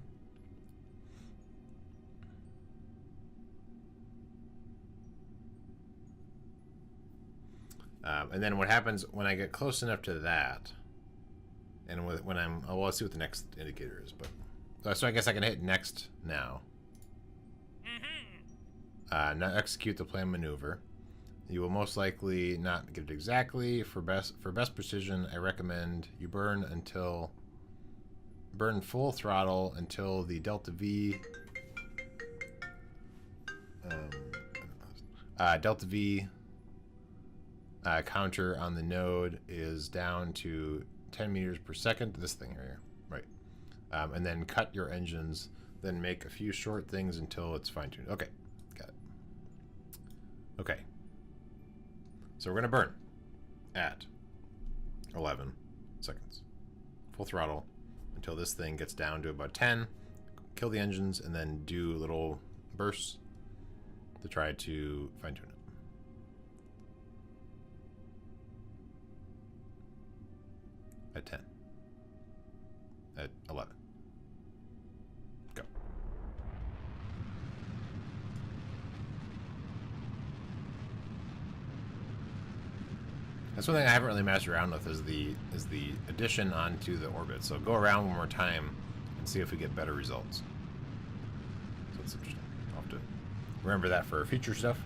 And then what happens when I get close enough to that, and when I'm, oh, well, let's see what the next indicator is. But so I guess I can hit next now. Now execute the planned maneuver. You will most likely not get it exactly. For best precision, I recommend you burn full throttle until the delta V counter on the node is down to 10 meters per second. This thing here, right? And then cut your engines. Then make a few short things until it's fine-tuned. Okay, got it. Okay. So we're gonna burn at 11 seconds. Full throttle until this thing gets down to about 10. Kill the engines and then do little bursts to try to fine-tune it. At 10. At 11. Go. That's one thing I haven't really messed around with is the addition onto the orbit. So go around one more time and see if we get better results. So it's interesting. I'll have to remember that for future stuff.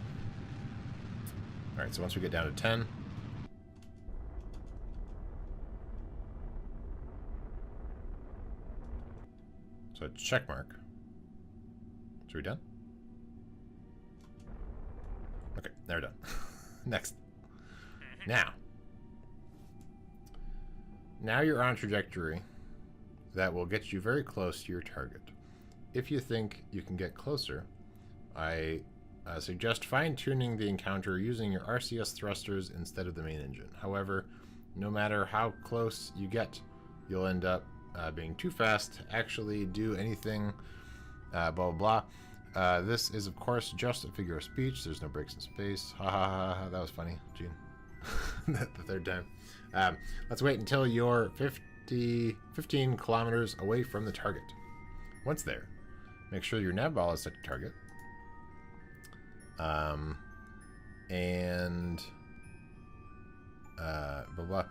Alright, so once we get down to 10. So a check mark. So we done? Okay, now we're done. Next. Now you're on a trajectory that will get you very close to your target. If you think you can get closer, I suggest fine-tuning the encounter using your RCS thrusters instead of the main engine. However, no matter how close you get, you'll end up being too fast to actually do anything, blah, blah, blah. This is, of course, just a figure of speech. There's no breaks in space. Ha ha ha, ha. That was funny, Gene. The third time. Let's wait until you're 15 kilometers away from the target. Once there, make sure your nav ball is set to target. Blah, blah.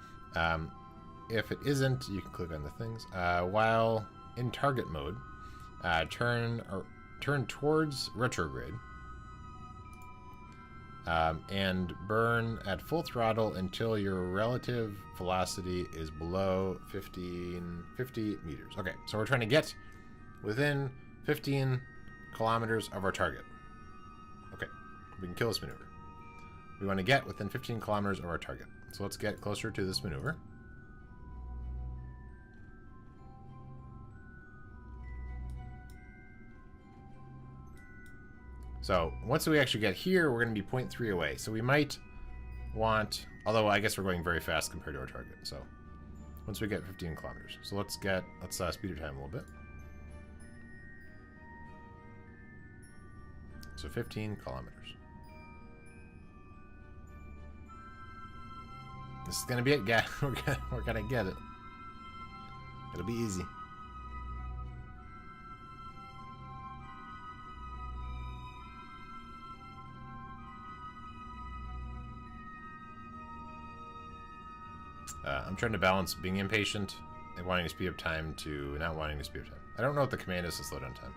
If it isn't, you can click on the things. While in target mode, turn towards retrograde. And burn at full throttle until your relative velocity is below 50 meters. Okay, so we're trying to get within 15 kilometers of our target. Okay, we can kill this maneuver. We want to get within 15 kilometers of our target. So let's get closer to this maneuver. So once we actually get here, we're going to be 0.3 away. So we might want, although I guess we're going very fast compared to our target. So once we get 15 kilometers. So let's speed our time a little bit. So 15 kilometers. This is going to be it, guys. We're going to get it. It'll be easy. I'm trying to balance being impatient and wanting to speed up time to not wanting to speed up time. I don't know what the command is to slow down time.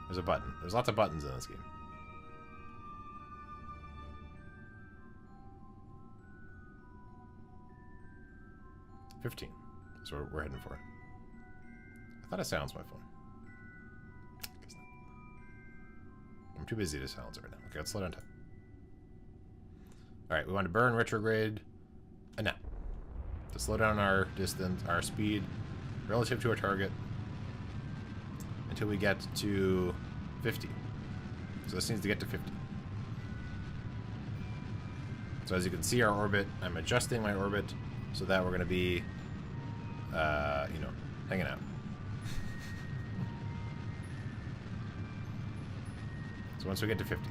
There's a button. There's lots of buttons in this game. $15. So we're heading for it. I thought I silenced my phone. Guess not. I'm too busy to silence it right now. Okay, let's slow down time. Alright, we want to burn retrograde. And now, to slow down our distance, our speed, relative to our target, until we get to 50. So this needs to get to 50. So as you can see our orbit, I'm adjusting my orbit so that we're going to be, hanging out. So once we get to 50.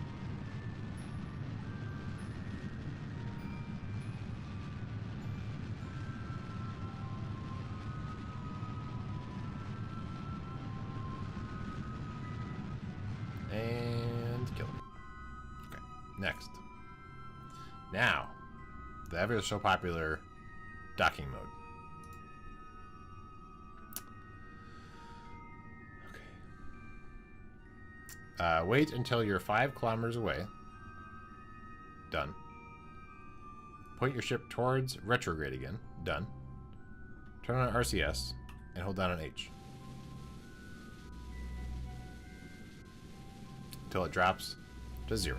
And kill him. Okay, next. Now, The ever so popular docking mode. Okay. Wait until you're 5 kilometers away. Done. Point your ship towards retrograde again. Done. Turn on RCS and hold down on H. Until it drops to 0.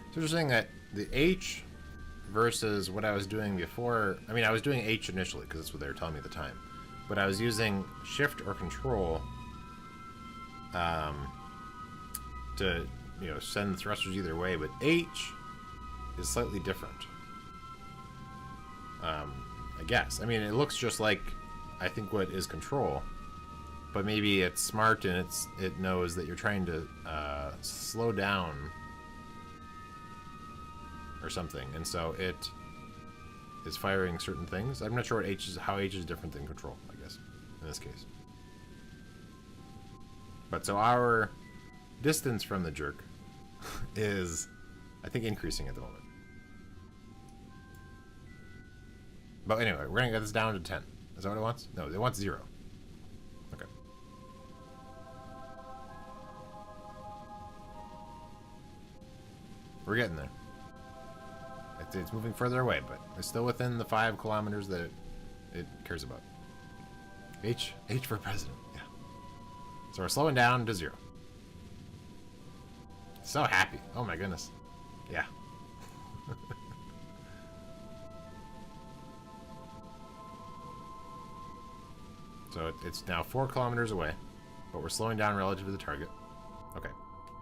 It's interesting that the H versus what I was doing before. I mean, I was doing H initially because that's what they were telling me at the time. But I was using Shift or Control to, you know, send thrusters either way. But H is slightly different. I guess. I mean, it looks just like, I think, what is Control. But maybe it's smart and it knows that you're trying to slow down or something, and so it is firing certain things. I'm not sure what H is, how H is different than Control, I guess, in this case. But so our distance from the jerk is, I think, increasing at the moment. But anyway, we're gonna get this down to 10. Is that what it wants? No, it wants 0. Okay. We're getting there. It's moving further away, but it's still within the 5 kilometers that it cares about. H for president. Yeah. So we're slowing down to 0. So happy. Oh my goodness. Yeah. So it's now 4 kilometers away, but we're slowing down relative to the target. Okay.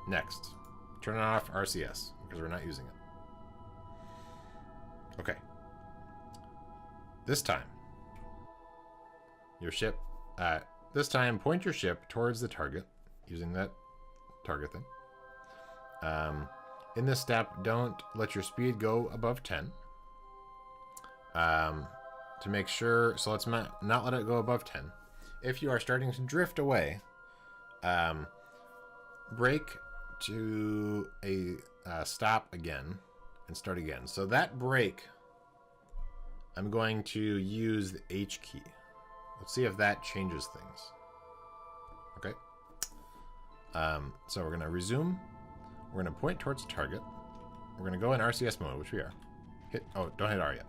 Next. Turn off RCS because we're not using it. Okay. This time, your ship, this time point your ship towards the target using that target thing. In this step, don't let your speed go above 10. To make sure, so let's not let it go above 10. If you are starting to drift away, brake to a stop again and start again. So that brake, I'm going to use the H key. Let's see if that changes things. Okay. So we're going to resume. We're going to point towards the target. We're going to go in RCS mode, which we are. Don't hit R yet.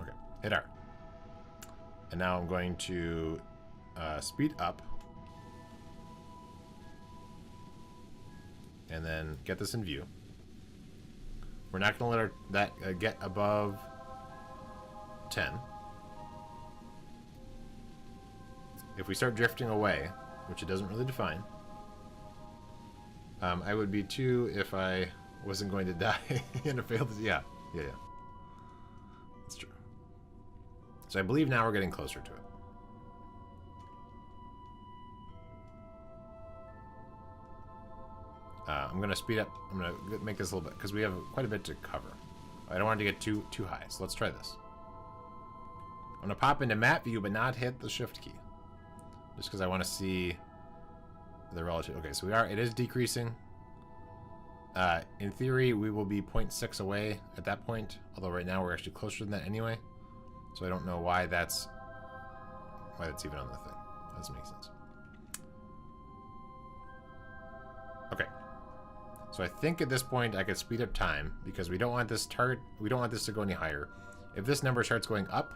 Okay, hit R. And now I'm going to speed up. And then get this in view. We're not going to let that get above 10. If we start drifting away, which it doesn't really define, I would be too if I wasn't going to die in a failed... Yeah. That's true. So I believe now we're getting closer to it. I'm going to speed up. I'm going to make this a little bit, because we have quite a bit to cover. I don't want it to get too high, so let's try this. I'm going to pop into map view, but not hit the shift key. Just because I want to see the relative. Okay, so it is decreasing. In theory, we will be 0.6 away at that point, although right now we're actually closer than that anyway. So I don't know why that's even on the thing. That doesn't make sense. Okay. So I think at this point I could speed up time because we don't want this target. We don't want this to go any higher. If this number starts going up,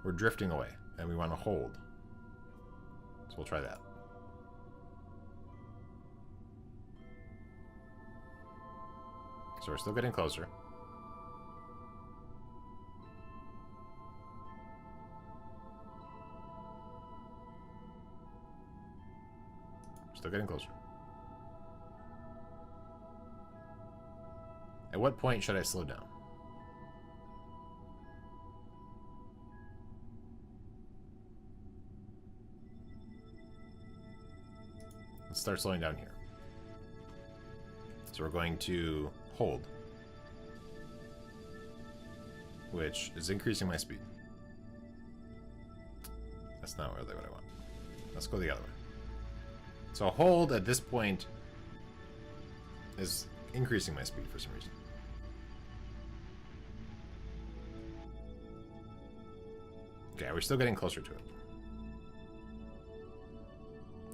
we're drifting away, and we want to hold. So we'll try that. So we're still getting closer. Still getting closer. At what point should I slow down? Let's start slowing down here. So we're going to hold, which is increasing my speed. That's not really what I want. Let's go the other way. So hold at this point is increasing my speed for some reason. Okay, we're still getting closer to it.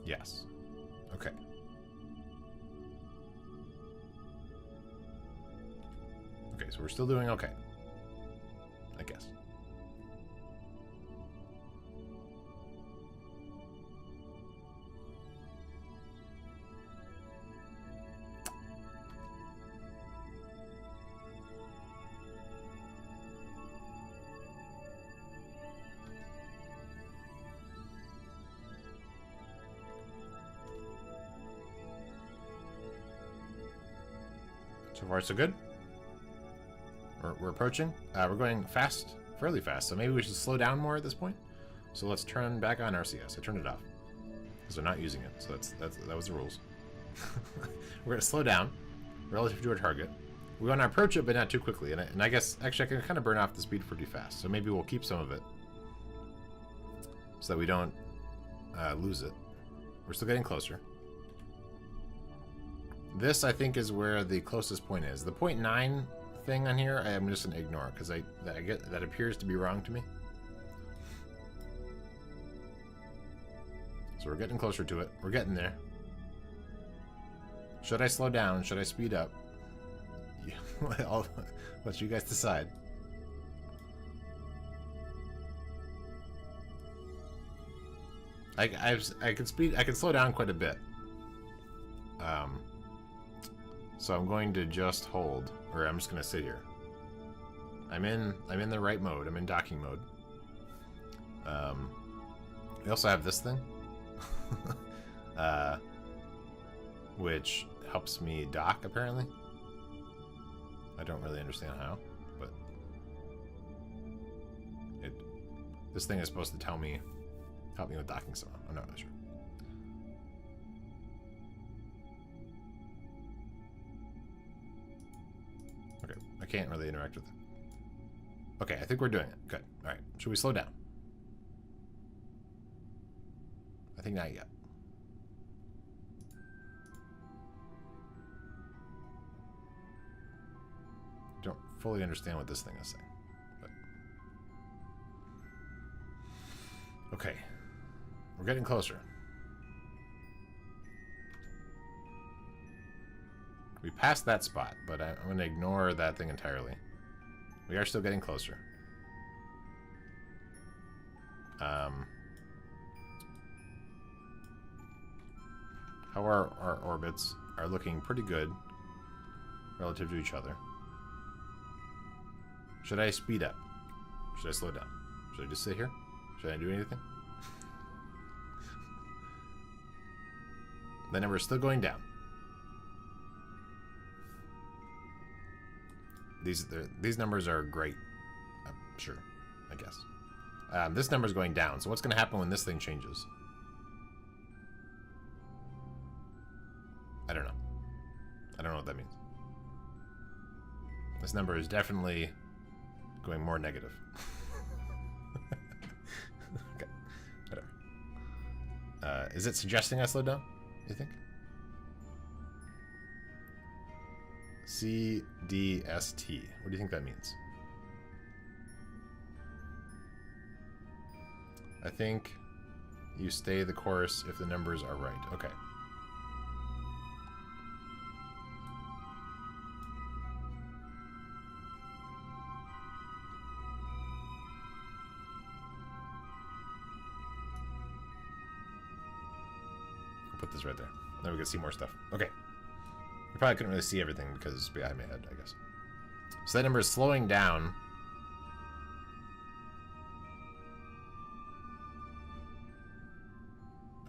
Yes. Okay. Okay, so we're still doing okay. I guess. So far, so good. We're approaching. We're going fast, fairly fast, so maybe we should slow down more at this point. So let's turn back on RCS. I turned it off because they're not using it, so that was the rules. We're gonna slow down relative to our target. We want to approach it, but not too quickly. And I guess actually I can kind of burn off the speed pretty fast, so maybe we'll keep some of it so that we don't lose it. We're still getting closer. This, I think, is where the closest point is. The 0.9 thing on here, I'm just going to ignore because that appears to be wrong to me. So we're getting closer to it. We're getting there. Should I slow down? Should I speed up? Yeah, I'll let you guys decide. I can slow down quite a bit. So I'm going to just hold, or I'm just going to sit here. I'm in the right mode. I'm in docking mode. We also have this thing, which helps me dock apparently. I don't really understand how, but this thing is supposed to help me with docking somehow. I'm not really sure. Okay, I can't really interact with it. Okay, I think we're doing it. Good. All right. Should we slow down? I think not yet. Don't fully understand what this thing is saying. But okay. We're getting closer. We passed that spot, but I'm going to ignore that thing entirely. We are still getting closer. How our orbits are looking pretty good relative to each other. Should I speed up? Should I slow down? Should I just sit here? Should I do anything? The number is still going down. These numbers are great. Sure, I guess. This number is going down. So what's going to happen when this thing changes? I don't know. I don't know what that means. This number is definitely going more negative. Okay, whatever. Is it suggesting I slow down, you think? CDST. What do you think that means? I think you stay the course if the numbers are right. Okay. I'll put this right there. Now we can see more stuff. Okay. I probably couldn't really see everything because it's behind my head, I guess. So that number is slowing down.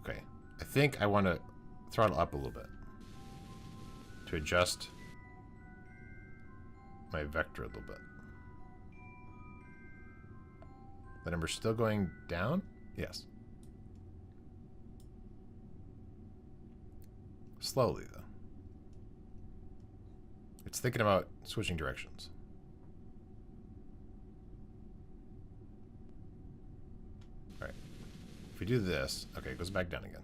Okay. I think I want to throttle up a little bit to adjust my vector a little bit. The number's still going down? Yes. Slowly, though. It's thinking about switching directions. All right. we do this, okay, it goes back down again.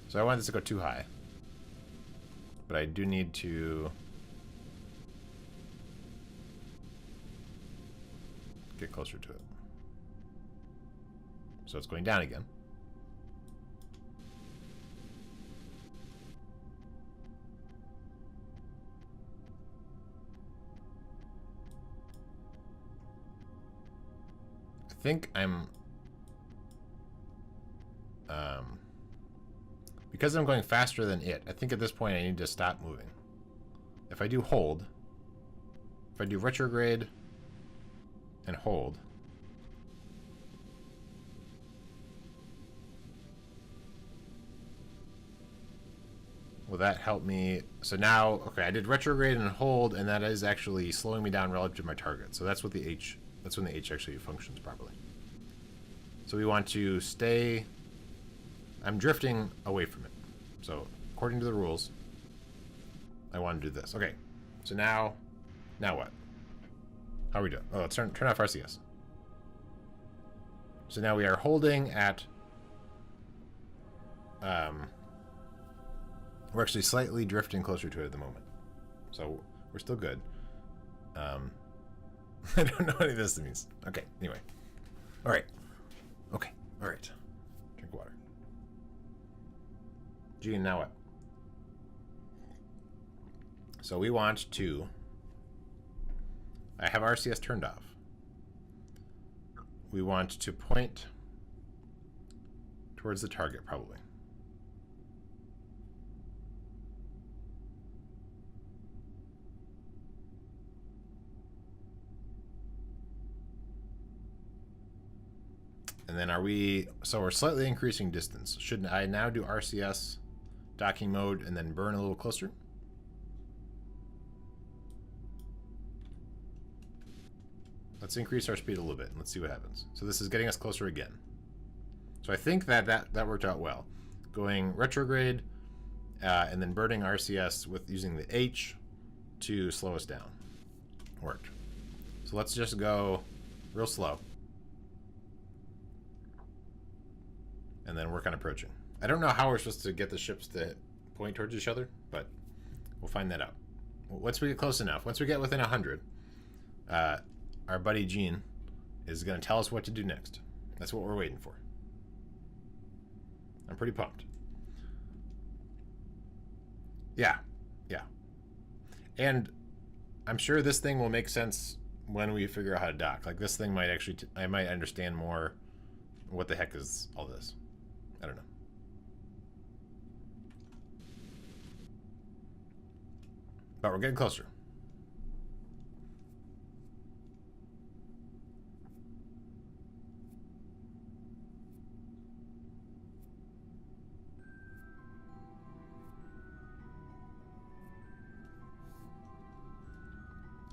So I want this to go too high. But I do need to get closer to it. So it's going down again. I think I'm because I'm going faster than it, I think at this point I need to stop moving. If I do hold, if I do retrograde and hold, will that help me? So now, okay, I did retrograde and hold, and that is actually slowing me down relative to my target. So that's what the H, that's when the H actually functions properly. So we want to stay, I'm drifting away from it. So according to the rules, I want to do this. Okay, so now what? How are we doing? Oh, let's turn off RCS. So now we are holding at, we're actually slightly drifting closer to it at the moment. So we're still good. I don't know what any of this means. Okay, anyway. All right. Okay, all right. Drink water. Gene, now what? So we want to, I have RCS turned off. We want to point towards the target, probably. And then are we, so we're slightly increasing distance. Should I now do RCS docking mode and then burn a little closer? Let's increase our speed a little bit and let's see what happens. So this is getting us closer again. So I think that worked out well. Going retrograde and then burning RCS with using the H to slow us down. Worked. So let's just go real slow. And then work on approaching. I don't know how we're supposed to get the ships to point towards each other, but we'll find that out. Once we get close enough, once we get within 100, our buddy Gene is going to tell us what to do next. That's what we're waiting for. I'm pretty pumped. Yeah, yeah. And I'm sure this thing will make sense when we figure out how to dock. Like this thing might actually, I might understand more what the heck is all this. I don't know. But we're getting closer.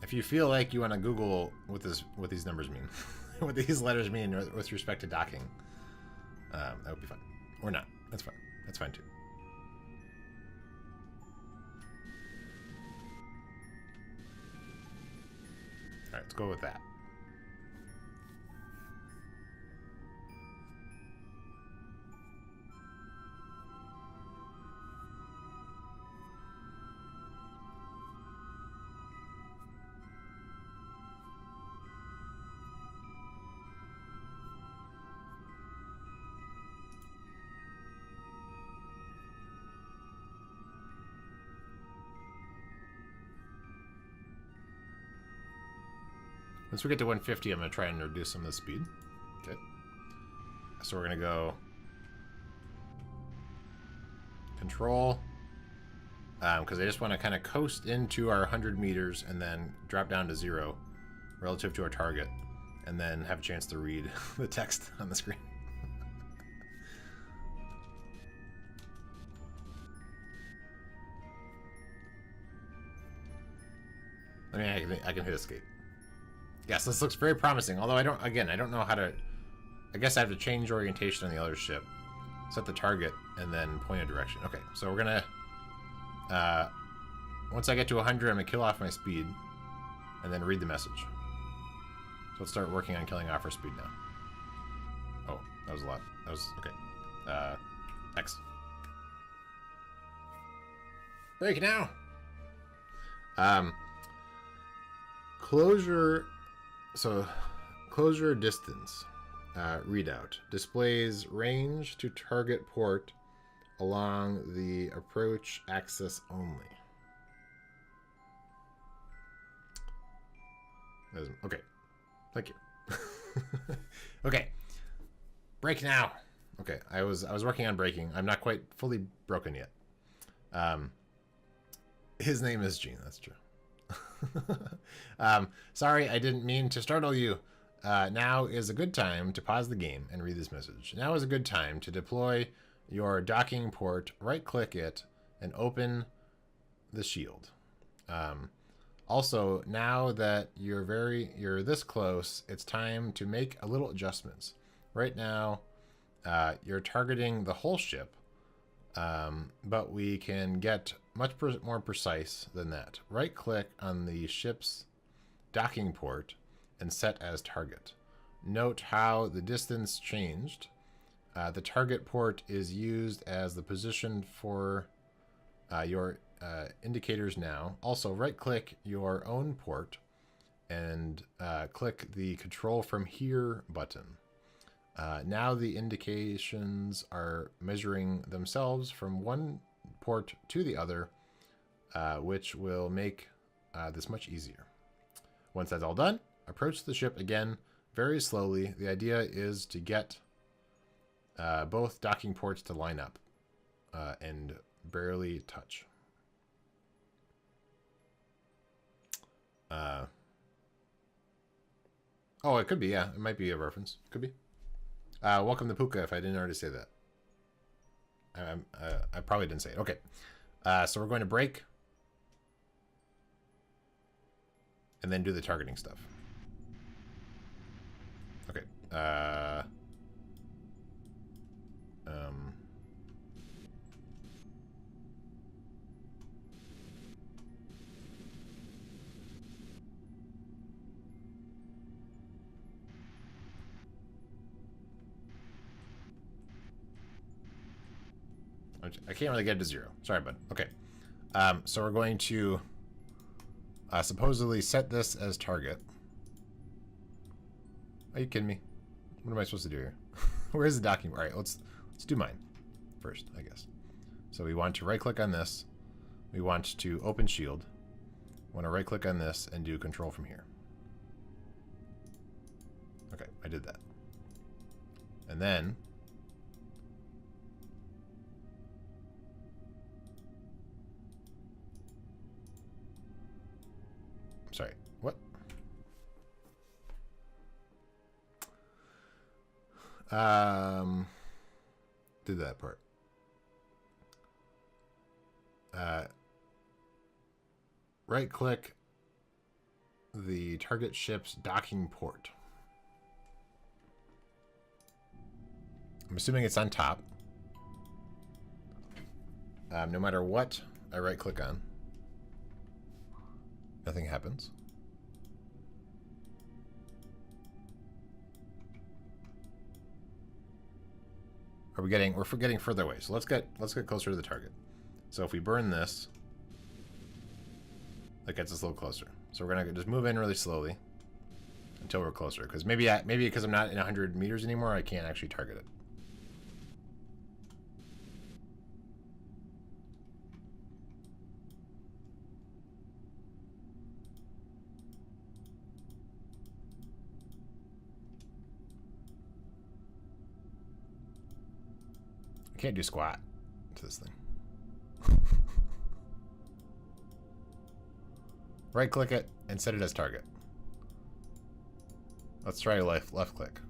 If you feel like you want to Google what these numbers mean, what these letters mean with respect to docking, that would be fun. Or not. That's fine. That's fine too. All right, let's go with that. Once we get to 150, I'm going to try and reduce some of the speed. Okay. So we're going to go control, because I just want to kind of coast into our 100 meters and then drop down to 0 relative to our target, and then have a chance to read the text on the screen. I mean, I can hit escape. Yes, this looks very promising. Although I don't know how to. I guess I have to change orientation on the other ship, set the target, and then point a direction. Okay, so we're gonna. Once I get to 100, I'm gonna kill off my speed, and then read the message. So let's start working on killing off our speed now. Oh, that was a lot. That was okay. X. Break now. Closure. So, closure distance readout displays range to target port along the approach axis only. Okay, thank you. Okay, break now. Okay, I was working on breaking. I'm not quite fully broken yet. His name is Gene. That's true. Sorry, I didn't mean to startle you. Now is a good time to pause the game and read this message. Now is a good time to deploy your docking port. Right-click it and open the shield. Also, now that you're this close, it's time to make a little adjustments. Right now, you're targeting the whole ship, but we can get much more precise than that. Right-click on the ship's docking port and set as target. Note how the distance changed. The target port is used as the position for your indicators now. Also, right-click your own port and click the Control from Here button. Now the indications are measuring themselves from one port to the other, which will make this much easier. Once that's all done, approach the ship again very slowly. The idea is to get both docking ports to line up and barely touch. Oh, it could be, yeah. It might be a reference. Could be. Welcome to Puka, if I didn't already say that. I probably didn't say it. Okay. So we're going to break. And then do the targeting stuff. Okay. I can't really get it to 0. Sorry, bud. Okay. So we're going to supposedly set this as target. Are you kidding me? What am I supposed to do here? Where's the docking? All right, let's do mine first, I guess. So we want to right-click on this. We want to open shield. We want to right-click on this and do Control from Here. Okay, I did that. And then sorry, what? Did that part. Right-click the target ship's docking port. I'm assuming it's on top. No matter what I right-click on, nothing happens. We're getting further away. So let's get closer to the target. So if we burn this, that gets us a little closer. So we're gonna just move in really slowly until we're closer. Because maybe because I'm not in 100 meters anymore, I can't actually target it. Can't do squat to this thing. Right click it and set it as target. Let's try left click.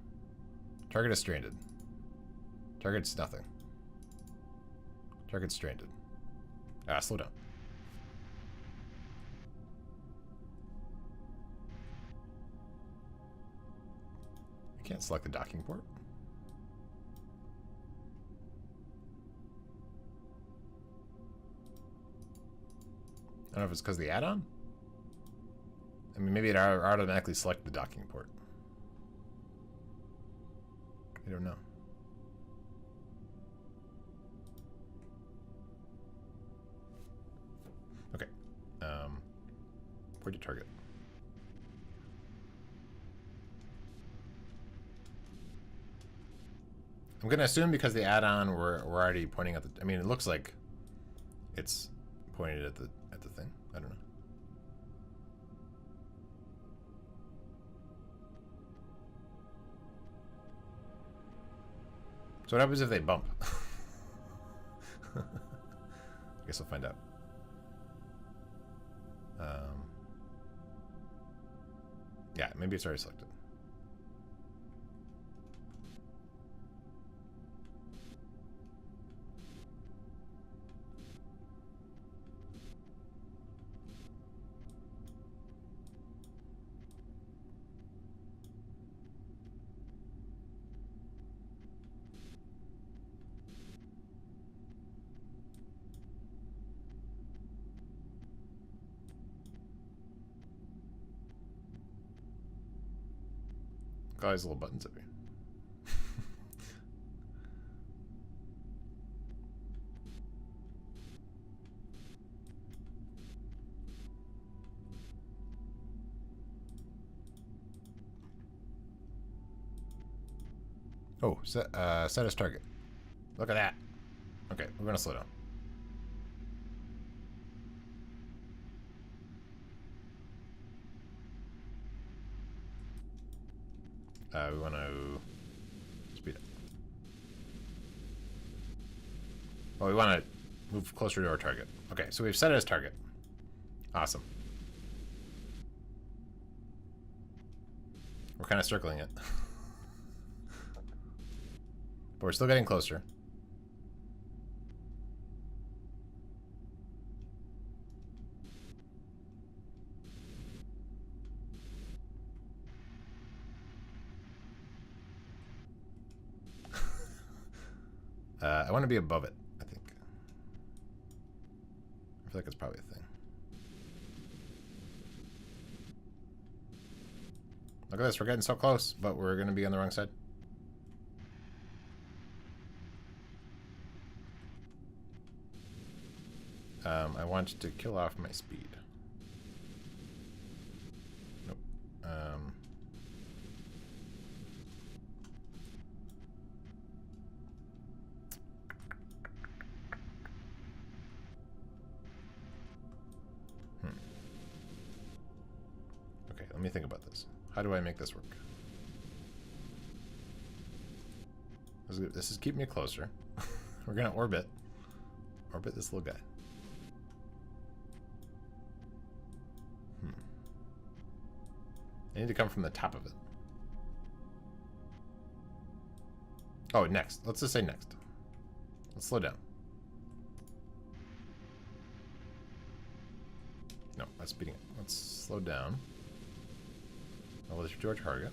Target is stranded. Target's nothing. Target's stranded. Slow down. I can't select the docking port. I don't know if it's because of the add-on. I mean, maybe it automatically selected the docking port. don't know. Okay. Where'd you target? I'm gonna assume because the add-on we're already pointing at the. I mean, it looks like it's pointed at the thing. I don't know. So what happens if they bump? I guess we'll find out. Yeah, maybe it's already selected. Got all these little buttons up here. Oh, set as target. Look at that. Okay, we're gonna slow down. We want to speed up. Well, we want to move closer to our target. Okay, so we've set it as target. Awesome. We're kind of circling it. But we're still getting closer. I want to be above it, I think. I feel like it's probably a thing. Look at this, we're getting so close, but we're going to be on the wrong side. I want to kill off my speed. Nope. Okay, let me think about this. How do I make this work? This is keeping me closer. We're gonna orbit this little guy. I need to come from the top of it. Oh, next. Let's just say next. Let's slow down. No, that's speeding up. Let's slow down. Let's do our target.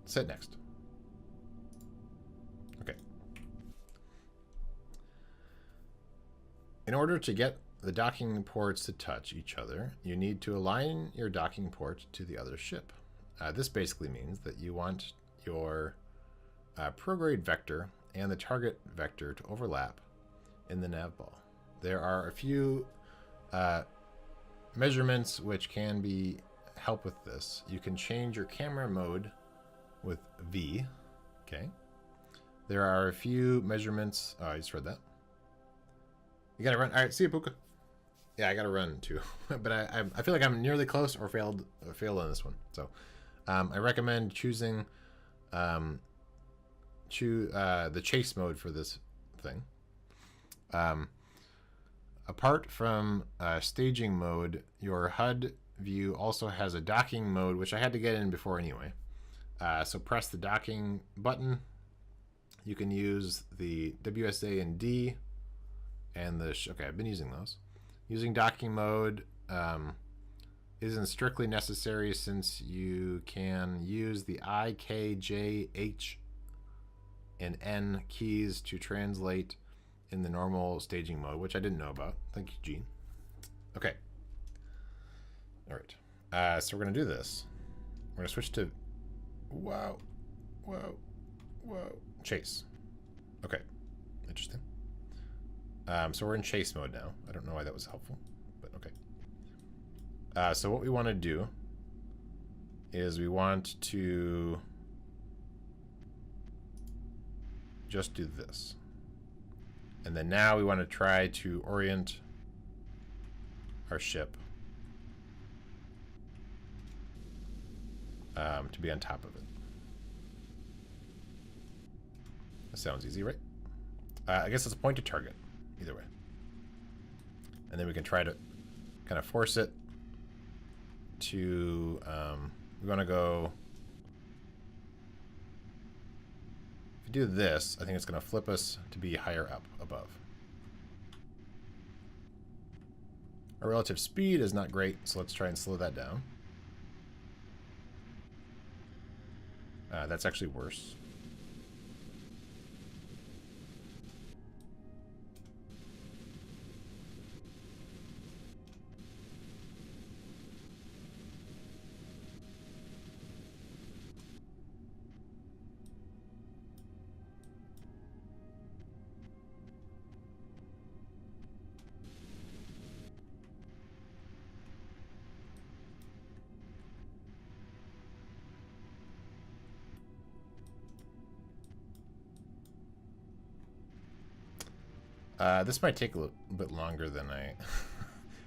Set next. Okay. In order to get the docking ports to touch each other, you need to align your docking port to the other ship. This basically means that you want your prograde vector and the target vector to overlap in the nav ball. There are a few measurements which can help with this. You can change your camera mode with V. Okay. There are a few measurements. Oh, I just read that. You gotta run. All right, see you, Puka. Yeah, I gotta run too, but I feel like I'm nearly close or failed on this one. So, I recommend choosing the chase mode for this thing. Apart from staging mode, your HUD view also has a docking mode, which I had to get in before anyway. So press the docking button. You can use the WSA and D and the okay, I've been using those. Using docking mode isn't strictly necessary since you can use the I, K, J, H, and N keys to translate in the normal staging mode, which I didn't know about. Thank you, Gene. Okay. All right. So we're going to do this. We're going to switch to... Whoa. Whoa. Whoa. Chase. Okay. Interesting. So we're in chase mode now. I don't know why that was helpful, but okay. So what we want to do is we want to just do this. And then now we want to try to orient our ship to be on top of it. That sounds easy, right? I guess it's a point to target, either way. And then we can try to kind of force it to, we want to go, if we do this, I think it's going to flip us to be higher up above. Our relative speed is not great, so let's try and slow that down. That's actually worse. This might take a little bit longer than I...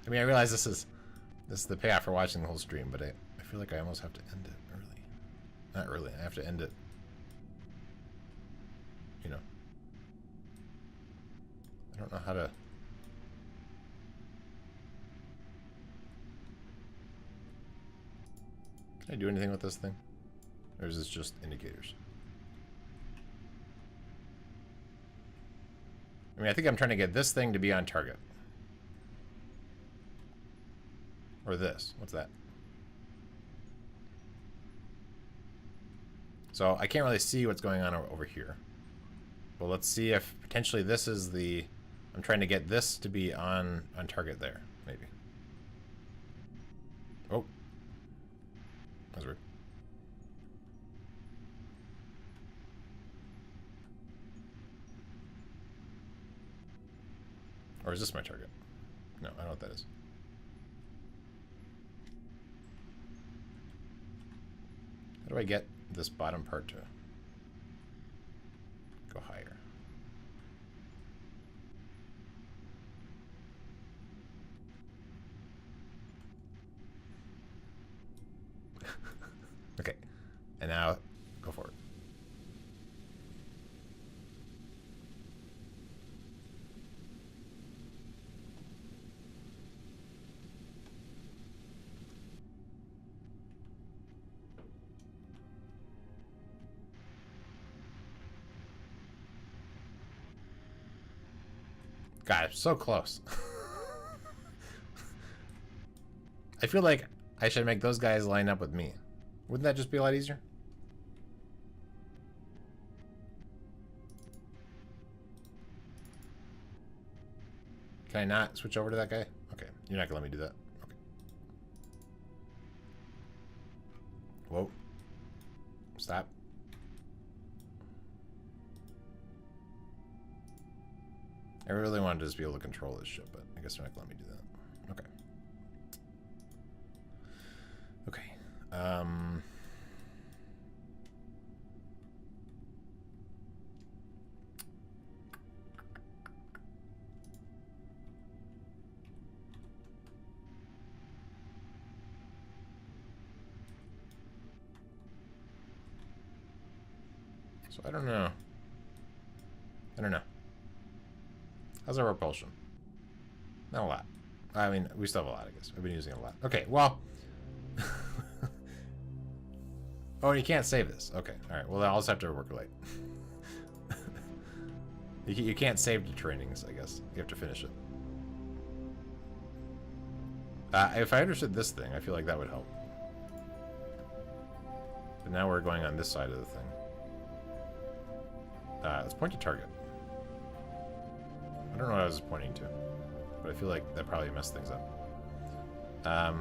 I mean, I realize this is the payoff for watching the whole stream, but I feel like I almost have to end it early. Not early, I have to end it, you know. I don't know how to... Can I do anything with this thing? Or is this just indicators? I mean, I think I'm trying to get this thing to be on target. Or this. What's that? So I can't really see what's going on over here. But let's see if potentially this is the... I'm trying to get this to be on target there, maybe. Oh. That's weird. Or is this my target? No, I don't know what that is. How do I get this bottom part to go higher? Okay. And now, go for it. God, so close. I feel like I should make those guys line up with me. Wouldn't that just be a lot easier? Can I not switch over to that guy? Okay, you're not gonna let me do that. Okay. Whoa. Stop. I really wanted to just be able to control this ship, but I guess they're not gonna let me do that. Okay. Okay. So I don't know. How's our repulsion? Not a lot. I mean, we still have a lot, I guess. We've been using it a lot. Okay, well. Oh, and you can't save this. Okay, alright. Well, I'll just have to work late. You can't save the trainings, I guess. You have to finish it. If I understood this thing, I feel like that would help. But now we're going on this side of the thing. Let's point to target. I don't know what I was pointing to, but I feel like that probably messed things up. Yeah,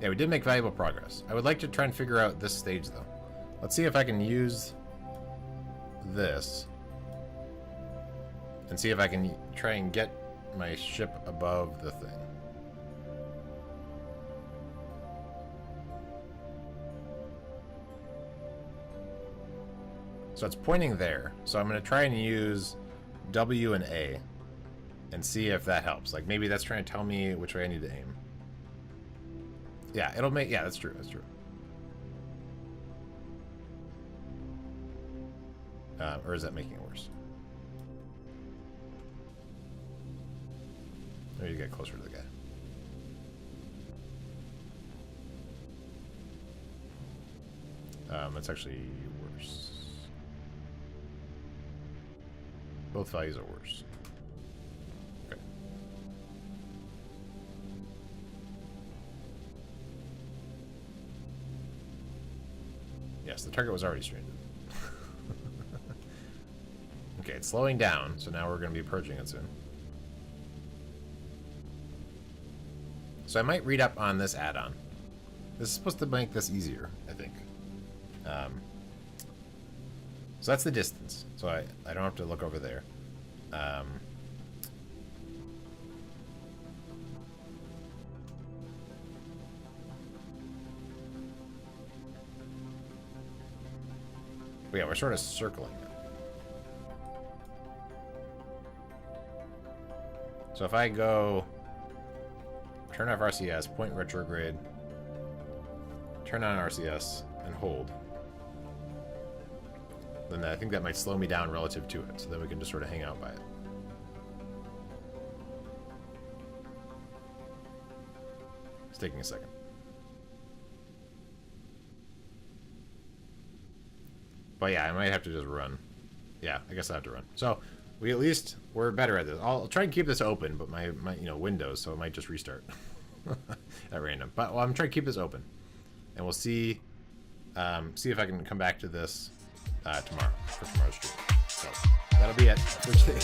we did make valuable progress. I would like to try and figure out this stage, though. Let's see if I can use this and see if I can try and get my ship above the thing. So it's pointing there. So I'm going to try and use W and A and see if that helps. Like maybe that's trying to tell me which way I need to aim. Yeah, it'll make... Yeah, that's true. That's true. Or is that making it worse? I need to get closer to the guy. It's actually worse. Both values are worse. Okay. Yes, the target was already stranded. Okay, it's slowing down, so now we're going to be approaching it soon. So I might read up on this add-on. This is supposed to make this easier, I think. So that's the distance. So I don't have to look over there. But yeah, we're sort of circling it. So if I go turn off RCS, point retrograde, turn on RCS, and hold, then I think that might slow me down relative to it, so then we can just sort of hang out by it. It's taking a second. But yeah, I might have to just run. Yeah, I guess I have to run. So we're better at this. I'll try and keep this open, but my Windows, so it might just restart at random. But well, I'm trying to keep this open, and we'll see if I can come back to this tomorrow for tomorrow's stream. So that'll be it for today.